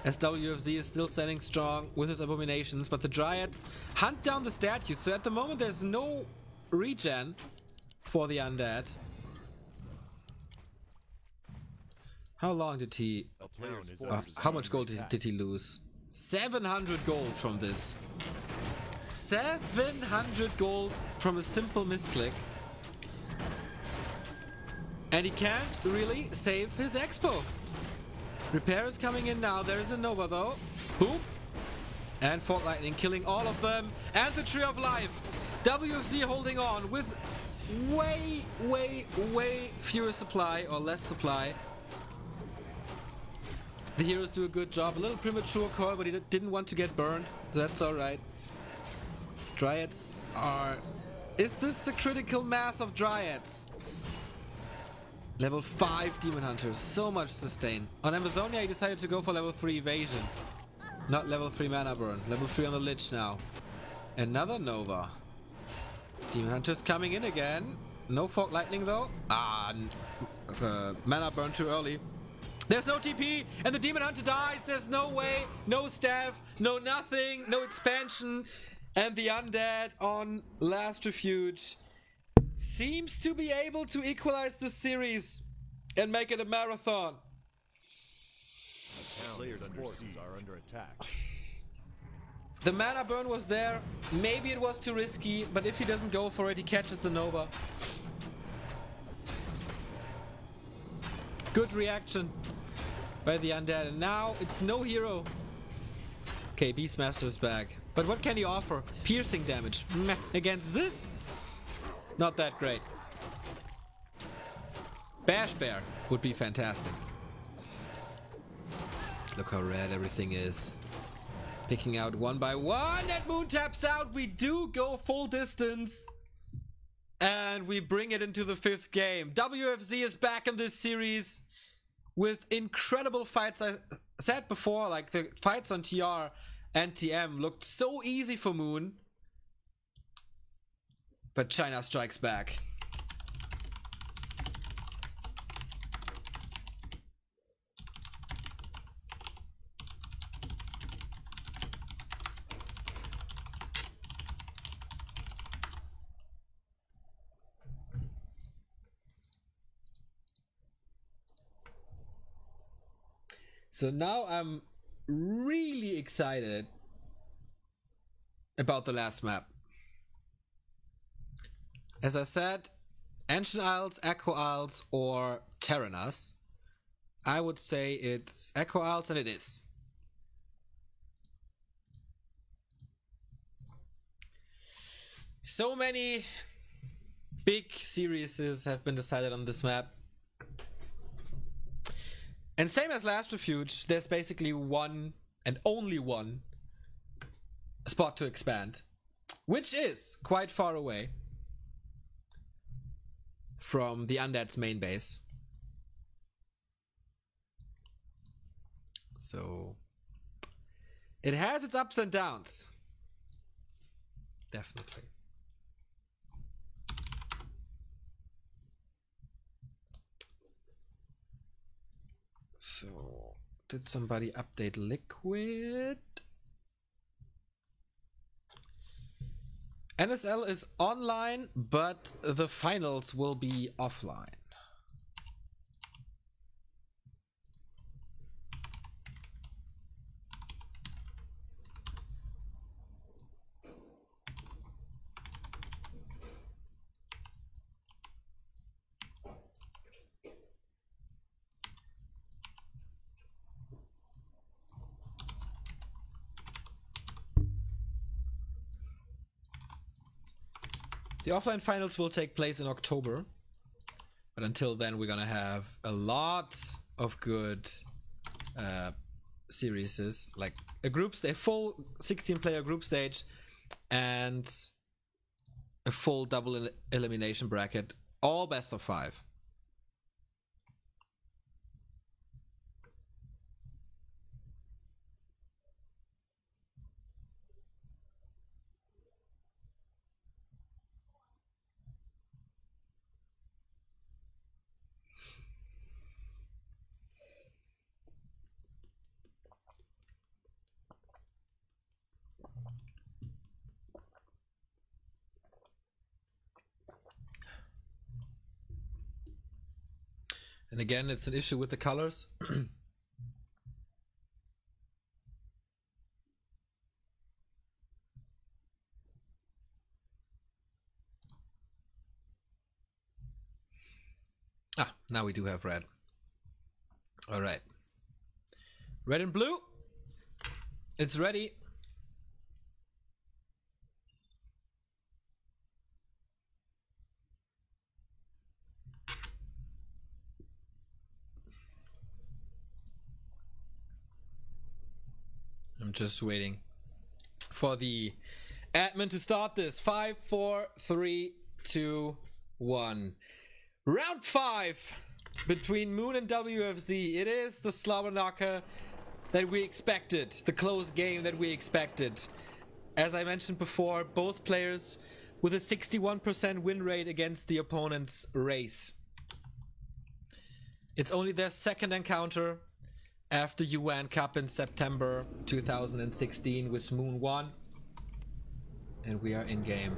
A: As WFZ is still standing strong with his abominations, but the Dryads hunt down the statues. So at the moment there's no regen for the undead. How long did he... how much gold did he lose? 700 gold from this. 700 gold from a simple misclick. And he can't really save his expo. Repair is coming in now. There is a Nova though. Boom. And Fork Lightning killing all of them. And the Tree of Life. WFZ holding on with way fewer supply or less supply. The heroes do a good job. A little premature coil, but he didn't want to get burned. So that's alright. Dryads are... Is this the critical mass of Dryads? Level 5 Demon Hunters. So much sustain. On Amazonia, he decided to go for level 3 Evasion. Not level 3 Mana Burn. Level 3 on the Lich now. Another Nova. Demon Hunters coming in again. No Fork Lightning though. Mana Burn too early. There's no TP, and the Demon Hunter dies. There's no way, no staff, no nothing, no expansion. And the undead on Last Refuge seems to be able to equalize the series and make it a marathon.
B: Players' forces are under attack.
A: The mana burn was there. Maybe it was too risky, but if he doesn't go for it, he catches the Nova. Good reaction by the undead, and now it's no hero. Okay, Beastmaster's back. But what can he offer? Piercing damage. Meh. Against this? Not that great. Bash Bear would be fantastic. Look how red everything is. Picking out one by one, and Moon taps out. We do go full distance. And we bring it into the 5th game. WFZ is back in this series with incredible fights. I said before, like the fights on TR and TM looked so easy for Moon. But China strikes back. So now I'm really excited about the last map. As I said, Ancient Isles, Echo Isles, or Terranas. I would say it's Echo Isles, and it is. So many big series have been decided on this map. And same as last refuge, there's basically one and only one spot to expand, which is quite far away from the Undead's main base. So it has its ups and downs. Definitely. So, did somebody update Liquid? NSL is online, but the finals will be offline. The offline finals will take place in October, but until then we're gonna have a lot of good series, like a full 16-player group stage and a full double elimination bracket, all best of 5. And again, it's an issue with the colors. Now we do have red. All right. Red and blue. It's ready. I'm just waiting for the admin to start this. 5, 4, 3, 2, 1. Round 5 between Moon and WFZ. It is the slobber knocker that we expected, the close game that we expected. As I mentioned before, both players with a 61% win rate against the opponent's race. It's only their second encounter after UN Cup in September 2016, which Moon won. And we are in game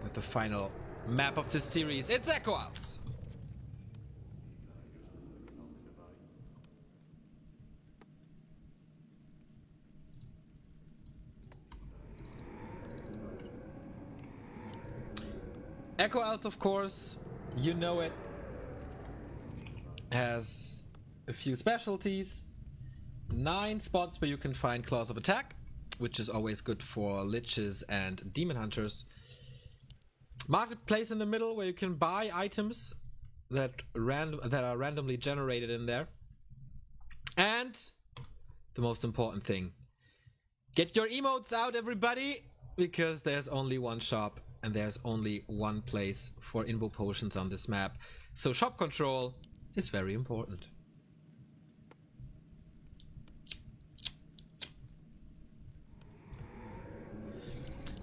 A: with the final map of this series. It's Echo Outs. Echo Outs, of course, you know it, has a few specialties. 9 spots where you can find Claws of Attack, which is always good for Liches and Demon Hunters. Marketplace in the middle where you can buy items that are randomly generated in there. And the most important thing, get your emotes out, everybody, because there's only one shop and there's only one place for Invo potions on this map. So shop control is very important.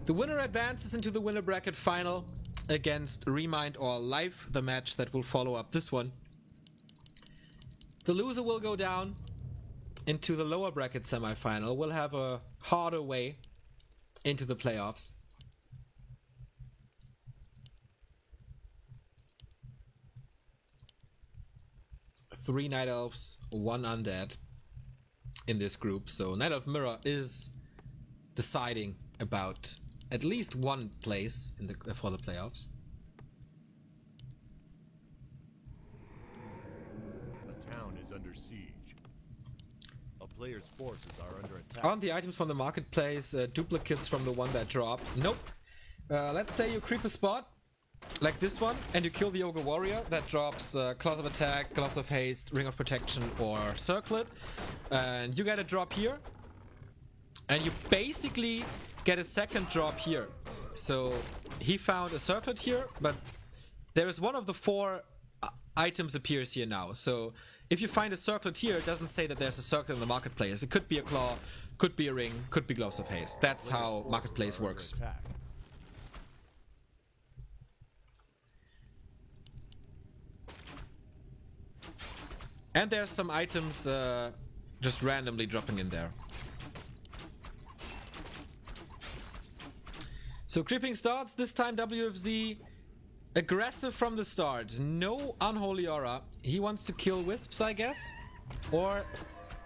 A: The winner advances into the winner bracket final against Remind or Life, the match that will follow up this one. The loser will go down into the lower bracket semifinal. We'll have a harder way into the playoffs. 3 Night Elves, 1 Undead in this group. So Night Elf Mirror is deciding about at least one place in for the playoffs.
B: The town is under siege. A player's forces are under attack.
A: Aren't the items from the marketplace duplicates from the one that dropped? Nope. Let's say you creep a spot like this one and you kill the Ogre Warrior. That drops Claws of Attack, Gloves of Haste, Ring of Protection, or Circlet. And you get a drop here. And you basically get a second drop here. So he found a Circlet here, but there is one of the 4 items appears here now. So if you find a Circlet here, it doesn't say that there's a Circlet in the Marketplace. It could be a Claw, could be a Ring, could be Gloves of Haste. That's how Marketplace works. And there's some items just randomly dropping in there. So creeping starts, this time WFZ aggressive from the start. No Unholy Aura. He wants to kill Wisps, I guess. Or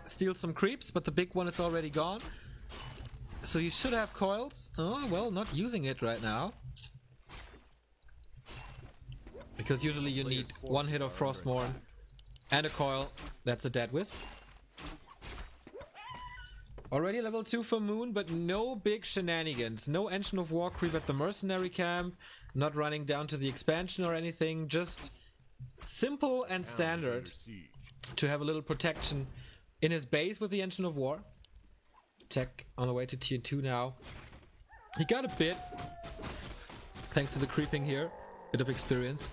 A: steal some creeps, but the big one is already gone. So you should have coils. Oh, well, not using it right now. Because usually you need one hit of Frostmourne and a coil. That's a dead Wisp. Already level 2 for Moon, but no big shenanigans. No Engine of War creep at the mercenary camp. Not running down to the expansion or anything. Just simple and standard to have a little protection in his base with the Engine of War. Tech on the way to tier 2 now. He got a bit, thanks to the creeping here. Bit of experience.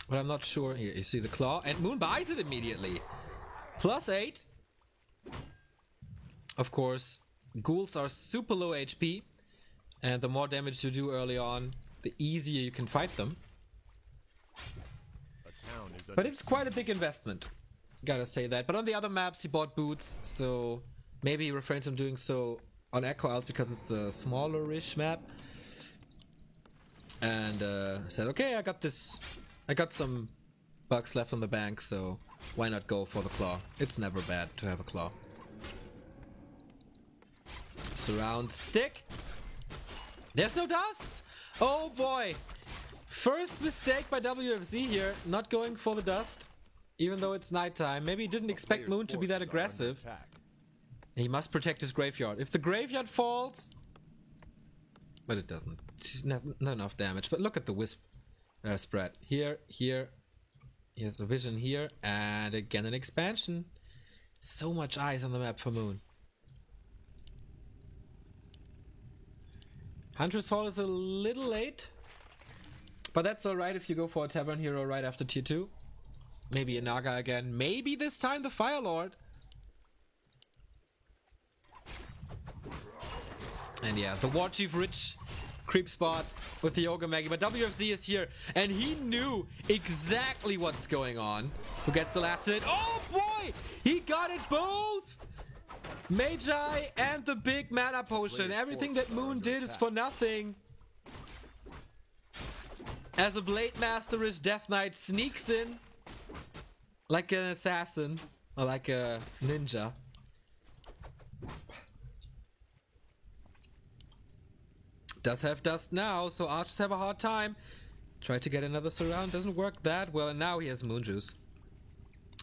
A: But I'm not sure. Here, you see the claw, and Moon buys it immediately. +8. Of course, ghouls are super low HP, and the more damage you do early on, the easier you can fight them. But it's quite a big investment, gotta say that. But on the other maps, he bought boots, so maybe he refrains from doing so on Echo Isles because it's a smaller-ish map. And said, okay, I got this. I got some bucks left on the bank, so why not go for the claw? It's never bad to have a claw. Surround stick. There's no dust. Oh boy. First mistake by WFZ here, not going for the dust, even though it's nighttime. Maybe he didn't expect Moon to be that aggressive. He must protect his graveyard. If the graveyard falls, but it doesn't. Not enough damage. But look at the Wisp spread. Here, here. Here's a vision here, and again an expansion. So much eyes on the map for Moon. Hunter's Hall is a little late, but that's alright if you go for a Tavern Hero right after tier 2. Maybe a Naga again. Maybe this time the Fire Lord. And yeah, the War Chief Rich creep spot with the Ogre Maggie. But WFZ is here, and he knew exactly what's going on. Who gets the last hit? Oh boy! He got it both! Magi and the big mana potion. Everything that Moon did is for nothing. As a Blade Master-ish Death Knight sneaks in like an assassin or like a ninja. Does have dust now, so archers have a hard time. Try to get another surround, doesn't work that well, and now he has Moon Juice.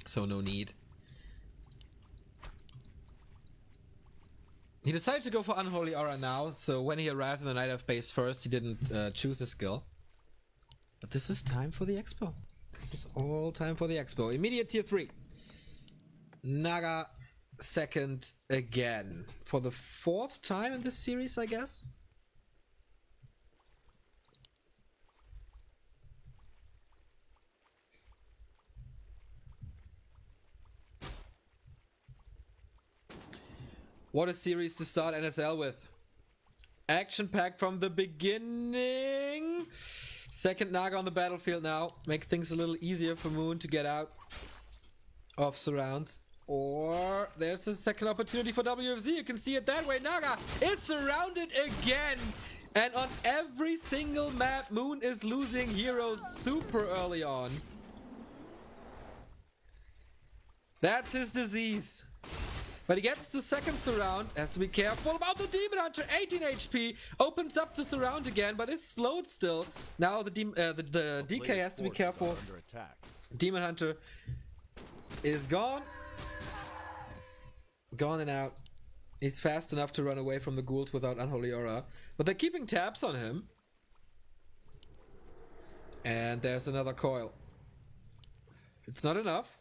A: So no need. He decided to go for Unholy Aura now, so when he arrived in the Night Elf base first, he didn't choose a skill. But this is time for the expo. This is all time for the expo. Immediate tier 3. Naga second again. For the 4th time in this series, I guess? What a series to start NSL with. Action packed from the beginning. Second Naga on the battlefield now. Make things a little easier for Moon to get out of surrounds. Or there's a second opportunity for WFZ. You can see it that way. Naga is surrounded again. And on every single map, Moon is losing heroes super early on. That's his disease. But he gets the second surround, has to be careful about the Demon Hunter, 18 HP, opens up the surround again, but is slowed still. Now the DK has to be careful. Demon Hunter is gone. Gone and out. He's fast enough to run away from the ghouls without Unholy Aura. But they're keeping tabs on him. And there's another coil. It's not enough.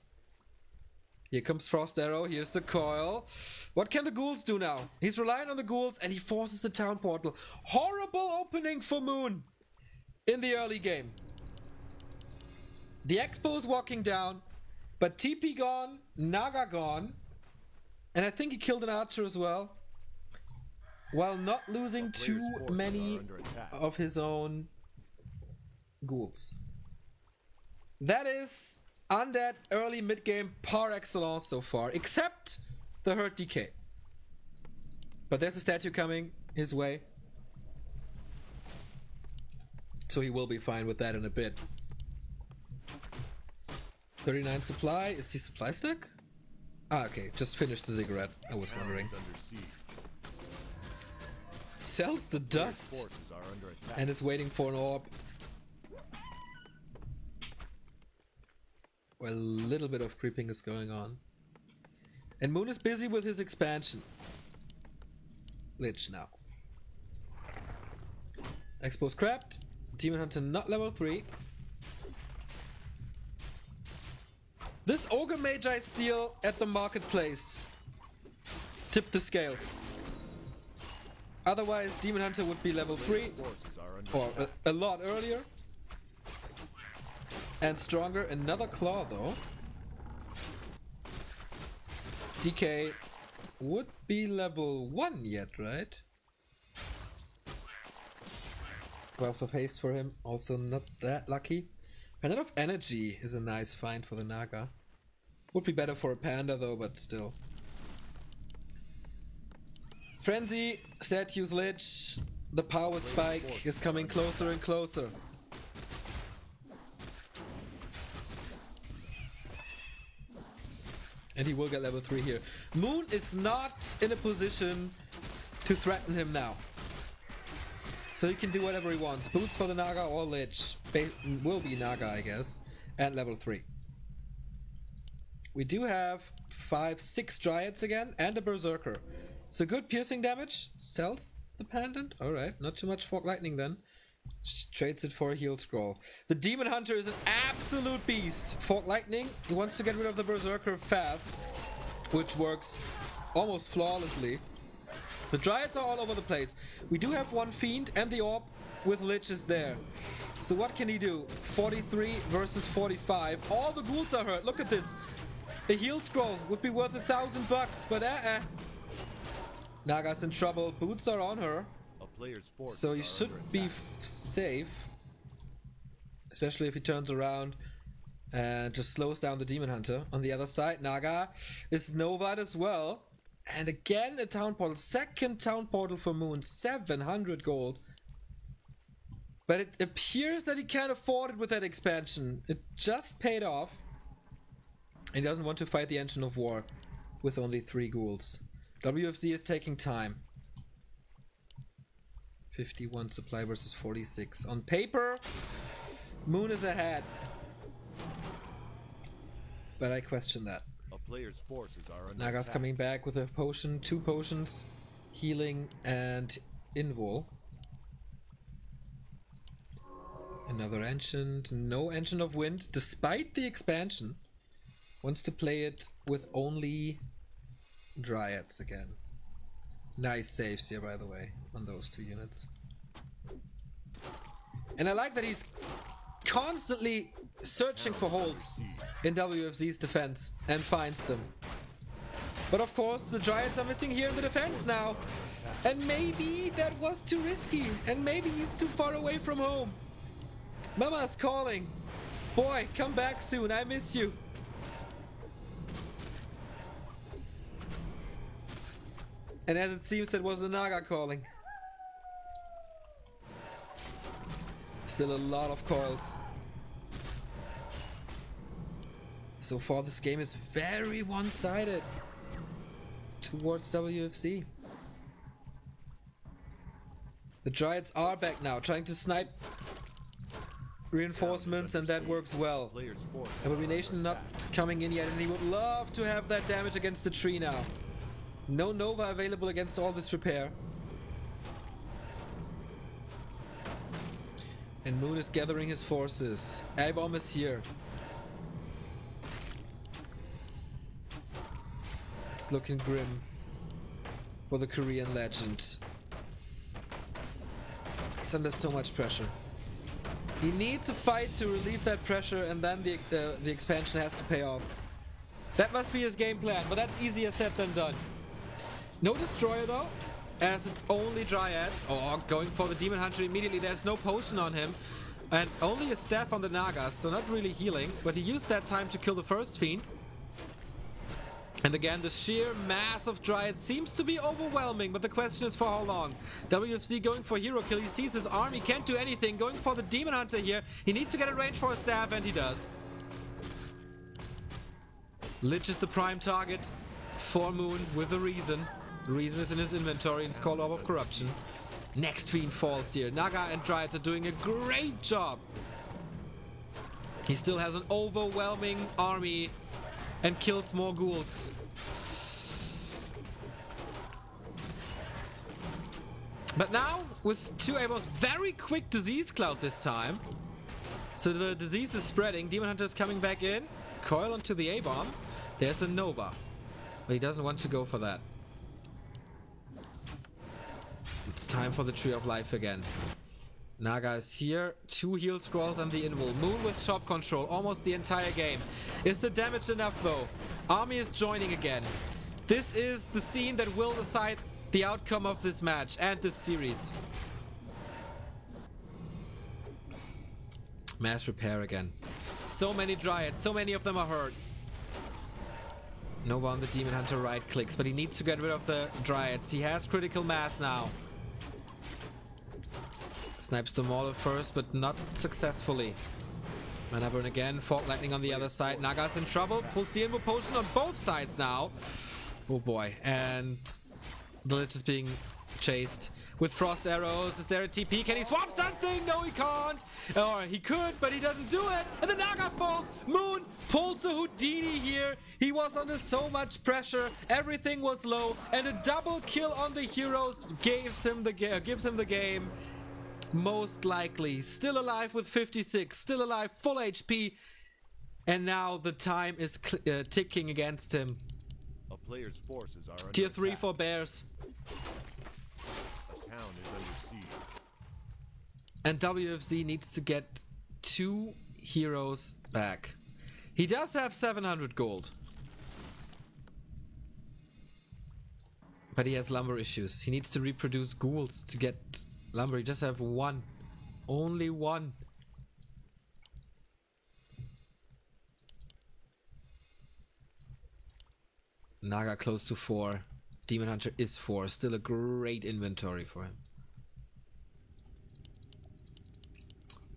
A: Here comes Frost Arrow. Here's the coil. What can the ghouls do now? He's relying on the ghouls and he forces the town portal. Horrible opening for Moon in the early game. The Expo is walking down, but TP gone, Naga gone. And I think he killed an archer as well, while not losing too many of his own ghouls. That is undead early mid-game par excellence so far, except the hurt decay. But there's a statue coming his way, so he will be fine with that in a bit. 39 supply. Is he supply stuck? Ah, okay. Just finished the cigarette. I was wondering. Sells the dust and is waiting for an orb. Well, a little bit of creeping is going on. And Moon is busy with his expansion. Lich now. Expo's crapped. Demon Hunter not level 3. This Ogre Magi steal at the marketplace tipped the scales. Otherwise, Demon Hunter would be level 3 or a lot earlier and stronger. Another claw though. DK would be level 1 yet, right? Gloves of haste for him, also not that lucky. Pendant of Energy is a nice find for the Naga. Would be better for a panda though, but still. Frenzy, statues Lich, the power spike is coming closer and closer. And he will get level 3 here. Moon is not in a position to threaten him now. So he can do whatever he wants. Boots for the Naga or Lich. Will be Naga, I guess. And level 3. We do have 5-6 Dryads again and a Berserker. So good piercing damage. Sells the pendant. Alright, not too much Fork Lightning then. Trades it for a heal scroll. The Demon Hunter is an absolute beast. Fork Lightning, he wants to get rid of the Berserker fast, which works almost flawlessly. The Dryads are all over the place. We do have one Fiend and the Orb with Lich is there. So what can he do? 43 versus 45. All the ghouls are hurt. Look at this. A heal scroll would be worth $1,000, but Naga's in trouble. Boots are on her. So he should be safe. Especially if he turns around and just slows down the Demon Hunter. On the other side, Naga is Novad as well. And again a town portal. Second town portal for Moon. 700 gold. But it appears that he can't afford it with that expansion. It just paid off. And he doesn't want to fight the Engine of War with only 3 ghouls. WFZ is taking time. 51 supply versus 46. On paper, Moon is ahead. But I question that.
B: A player's forces are under
A: Naga's
B: attack.
A: coming back with a potion, 2 potions, healing and invul. Another Ancient, no Ancient of Wind, despite the expansion. Wants to play it with only Dryads again. Nice saves here, by the way, on those 2 units. And I like that he's constantly searching for holes in WFZ's defense and finds them. But of course, the Dryads are missing here in the defense now. And maybe that was too risky. And maybe he's too far away from home. Mama's calling. Boy, come back soon. I miss you. And as it seems, that was the Naga calling. Still a lot of coils. So far this game is very one-sided towards WFZ. The Dryads are back now, trying to snipe reinforcements, and that works well. Abomination not coming in yet, and he would love to have that damage against the tree now. No Nova available against all this repair. And Moon is gathering his forces. A-bomb is here. It's looking grim for the Korean legend. He's under so much pressure. He needs a fight to relieve that pressure, and then the expansion has to pay off. That must be his game plan, but that's easier said than done. No Destroyer though, as it's only Dryads. Oh, going for the Demon Hunter immediately. There's no potion on him, and only a staff on the Nagas, so not really healing. But he used that time to kill the first Fiend. And again, the sheer mass of Dryads seems to be overwhelming, but the question is for how long. WFZ going for hero kill. He sees his army, can't do anything. Going for the Demon Hunter here. He needs to get in range for a staff, and he does. Lich is the prime target for Moon with a reason. The reason is in his inventory, and it's called Orb of Corruption. Next Fiend falls here. Naga and Dryads are doing a great job. He still has an overwhelming army and kills more ghouls. But now, with two A-bombs, very quick disease cloud this time. So the disease is spreading. Demon Hunter is coming back in. Coil onto the A-bomb. There's a Nova. But he doesn't want to go for that. It's time for the Tree of Life again. Naga is here. 2 heal scrolls on the invul. Moon with shop control almost the entire game. Is the damage enough though? Army is joining again. This is the scene that will decide the outcome of this match and this series. Mass repair again. So many Dryads, so many of them are hurt. Nova on the Demon Hunter right clicks, but he needs to get rid of the Dryads. He has critical mass now. Snipes the Mauler first, but not successfully. Mana burn again. Fog Lightning on the other side. Naga's in trouble. Pulls the Invo Potion on both sides now. Oh boy. And the Lich is being chased with Frost Arrows. Is there a TP? Can he swap something? No, he can't. Or he could, but he doesn't do it. And the Naga falls. Moon pulls a Houdini here. He was under so much pressure. Everything was low. And a double kill on the heroes gives him the game. Most likely. Still alive with 56. Still alive, full HP. And now the time is ticking against him.
B: A player's forces are under
A: Tier 3
B: attack.
A: for Bears.
B: A town is under siege.
A: And WFZ needs to get 2 heroes back. He does have 700 gold. But he has lumber issues. He needs to reproduce ghouls to get lumber. He just have 1. Only 1. Naga close to 4. Demon Hunter is 4. Still a great inventory for him.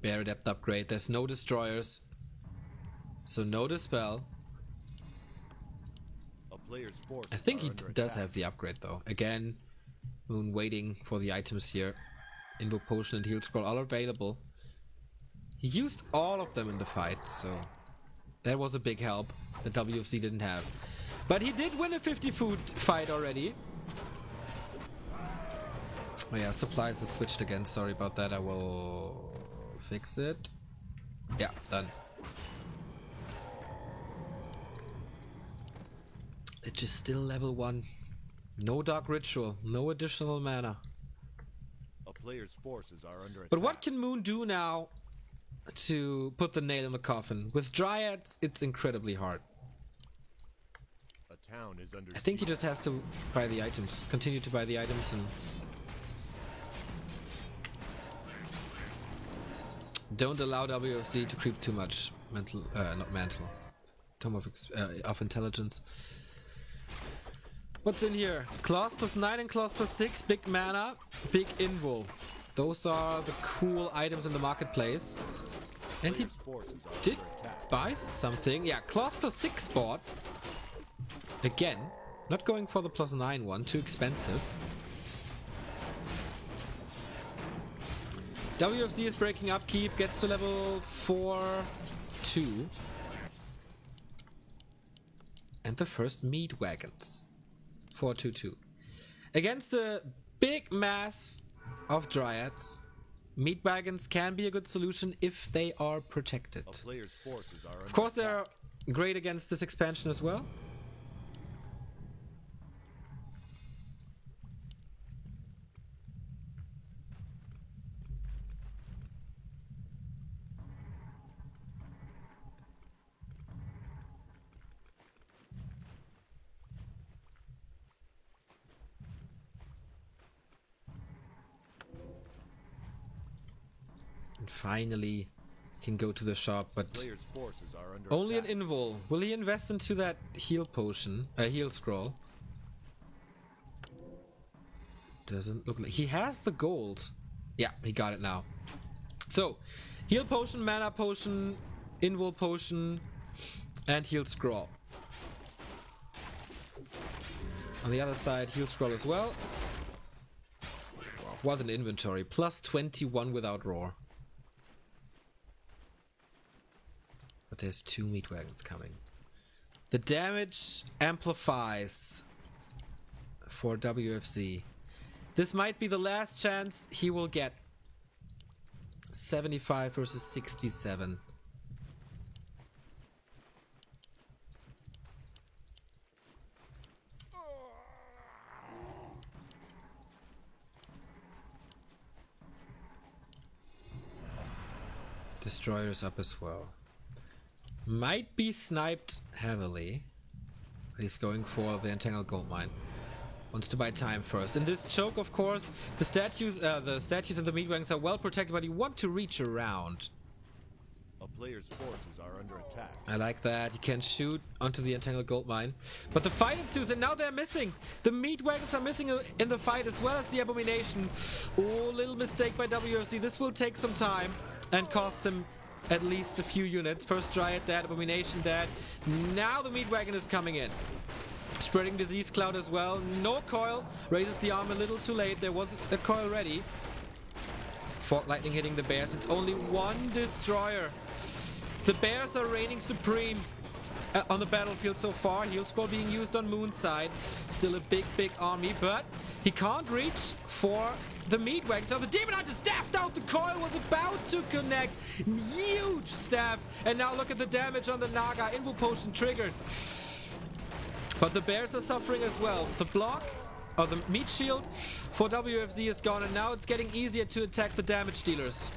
A: Bear Adept upgrade. There's no destroyers. So no dispel.
B: A player's forces
A: I think
B: are
A: he
B: under
A: does
B: attack.
A: have the upgrade though. Again, Moon waiting for the items here. Invoke Potion and Heal Scroll all available. He used all of them in the fight, so that was a big help that WFC didn't have. But he did win a 50 food fight already. Oh yeah, supplies is switched again. Sorry about that. I will fix it. Yeah, done. It's just still level 1. No Dark Ritual. No additional mana.
B: A player's forces are under attack.
A: But what can Moon do now to put the nail in the coffin? With Dryads, it's incredibly hard.
B: A town is under
A: I think he
B: siege.
A: just has to buy the items. Continue to buy the items and... Don't allow WFC to creep too much. Not mental. Tome of intelligence. What's in here? Claws plus 9 and claws plus 6. Big mana. Big invul. Those are the cool items in the marketplace. And he
B: Player's forces are
A: did
B: under attack.
A: buy something. Yeah, claws plus 6 bought. Again. Not going for the plus 9 one. Too expensive. WFZ is breaking upkeep. Gets to level 4-2. And the first meat wagons. 4-2-2. Against the big mass of Dryads, meat wagons can be a good solution if they are protected.
B: A player's forces are
A: Of course, they're great against this expansion as well. And finally can go to the shop, but
B: player's forces are under
A: only
B: attack.
A: an invul. Will he invest into that heal potion, heal scroll? Doesn't look like he has the gold. Yeah, he got it now. So, heal potion, mana potion, invul potion, and heal scroll. On the other side, heal scroll as well. What an inventory. Plus 21 without roar. But there's 2 meat wagons coming. The damage amplifies for WFZ. This might be the last chance he will get. 75 versus 67. Destroyers up as well. Might be sniped heavily. But he's going for the Entangled Gold Mine. Wants to buy time first. In this choke, of course, the statues and the meat wagons are well protected, but you want to reach around.
B: A player's forces are under attack.
A: I like that. You can shoot onto the Entangled Gold Mine. But the fight ensues, and now they're missing. The meat wagons are missing in the fight, as well as the Abomination. Oh, little mistake by WFZ. This will take some time and cost them at least a few units. First Dryad dead, Abomination dead. Now the meat wagon is coming in. Spreading disease cloud as well. No coil. Raises the arm a little too late. There was a coil ready. Fork lightning hitting the bears. It's only one destroyer. The bears are reigning supreme on the battlefield so far. Heal scroll being used on Moon's side. Still a big army, but he can't reach for the meat wagon. So the Demon Hunter staffed out. The coil was about to connect. Huge staff. And now look at the damage on the Naga. Invul potion triggered. But the bears are suffering as well. The block, or the meat shield for WFZ is gone, and now it's getting easier to attack the damage dealers.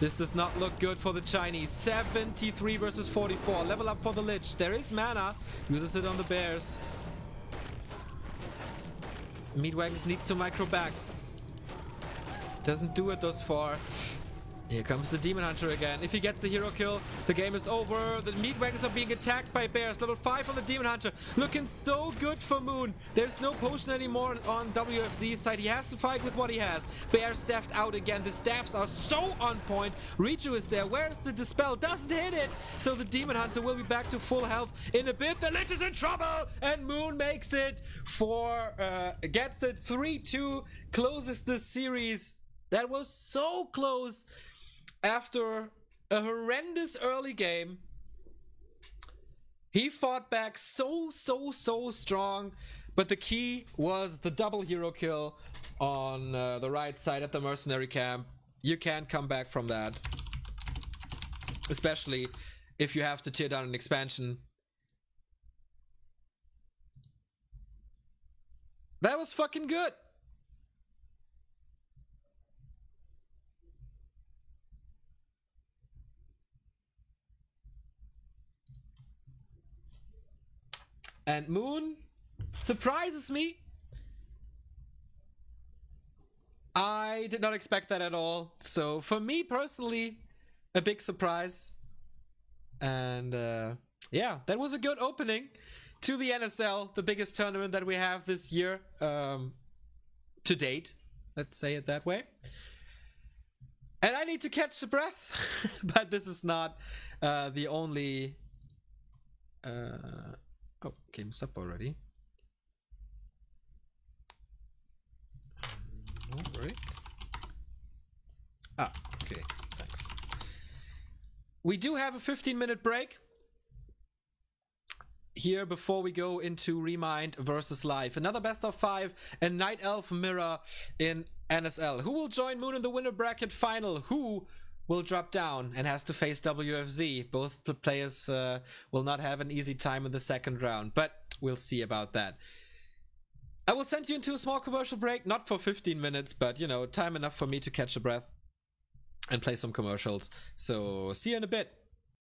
A: This does not look good for the Chinese. 73 versus 44. Level up for the Lich. There is mana. Uses it on the bears. Meat Wagons needs to micro back. Doesn't do it thus far. Here comes the Demon Hunter again. If he gets the hero kill, the game is over. The meat wagons are being attacked by bears. Level 5 on the Demon Hunter. Looking so good for Moon. There's no potion anymore on WFZ's side. He has to fight with what he has. Bears staffed out again. The staffs are so on point. Richu is there. Where's the Dispel? Doesn't hit it. So the Demon Hunter will be back to full health in a bit. The Lich is in trouble. And Moon makes it gets it 3-2. Closes the series. That was so close. After a horrendous early game, he fought back so strong, but the key was the double hero kill on the right side at the mercenary camp. You can't come back from that, especially if you have to tear down an expansion. That was fucking good. And Moon surprises me. I did not expect that at all. So for me personally, a big surprise. And yeah, that was a good opening to the NSL, the biggest tournament that we have this year to date. Let's say it that way. And I need to catch a breath. But this is not the only... Oh, game's up already. No break. Ah, okay, thanks. We do have a 15-minute break. here before we go into Remind versus Live. Another best of 5 and Night Elf Mirror in NSL. Who will join Moon in the winner bracket final? Who will drop down and has to face WFZ? Both players will not have an easy time in the second round, but we'll see about that. I will send you into a small commercial break, not for 15 minutes, but, you know, time enough for me to catch a breath and play some commercials. So, see you in a bit.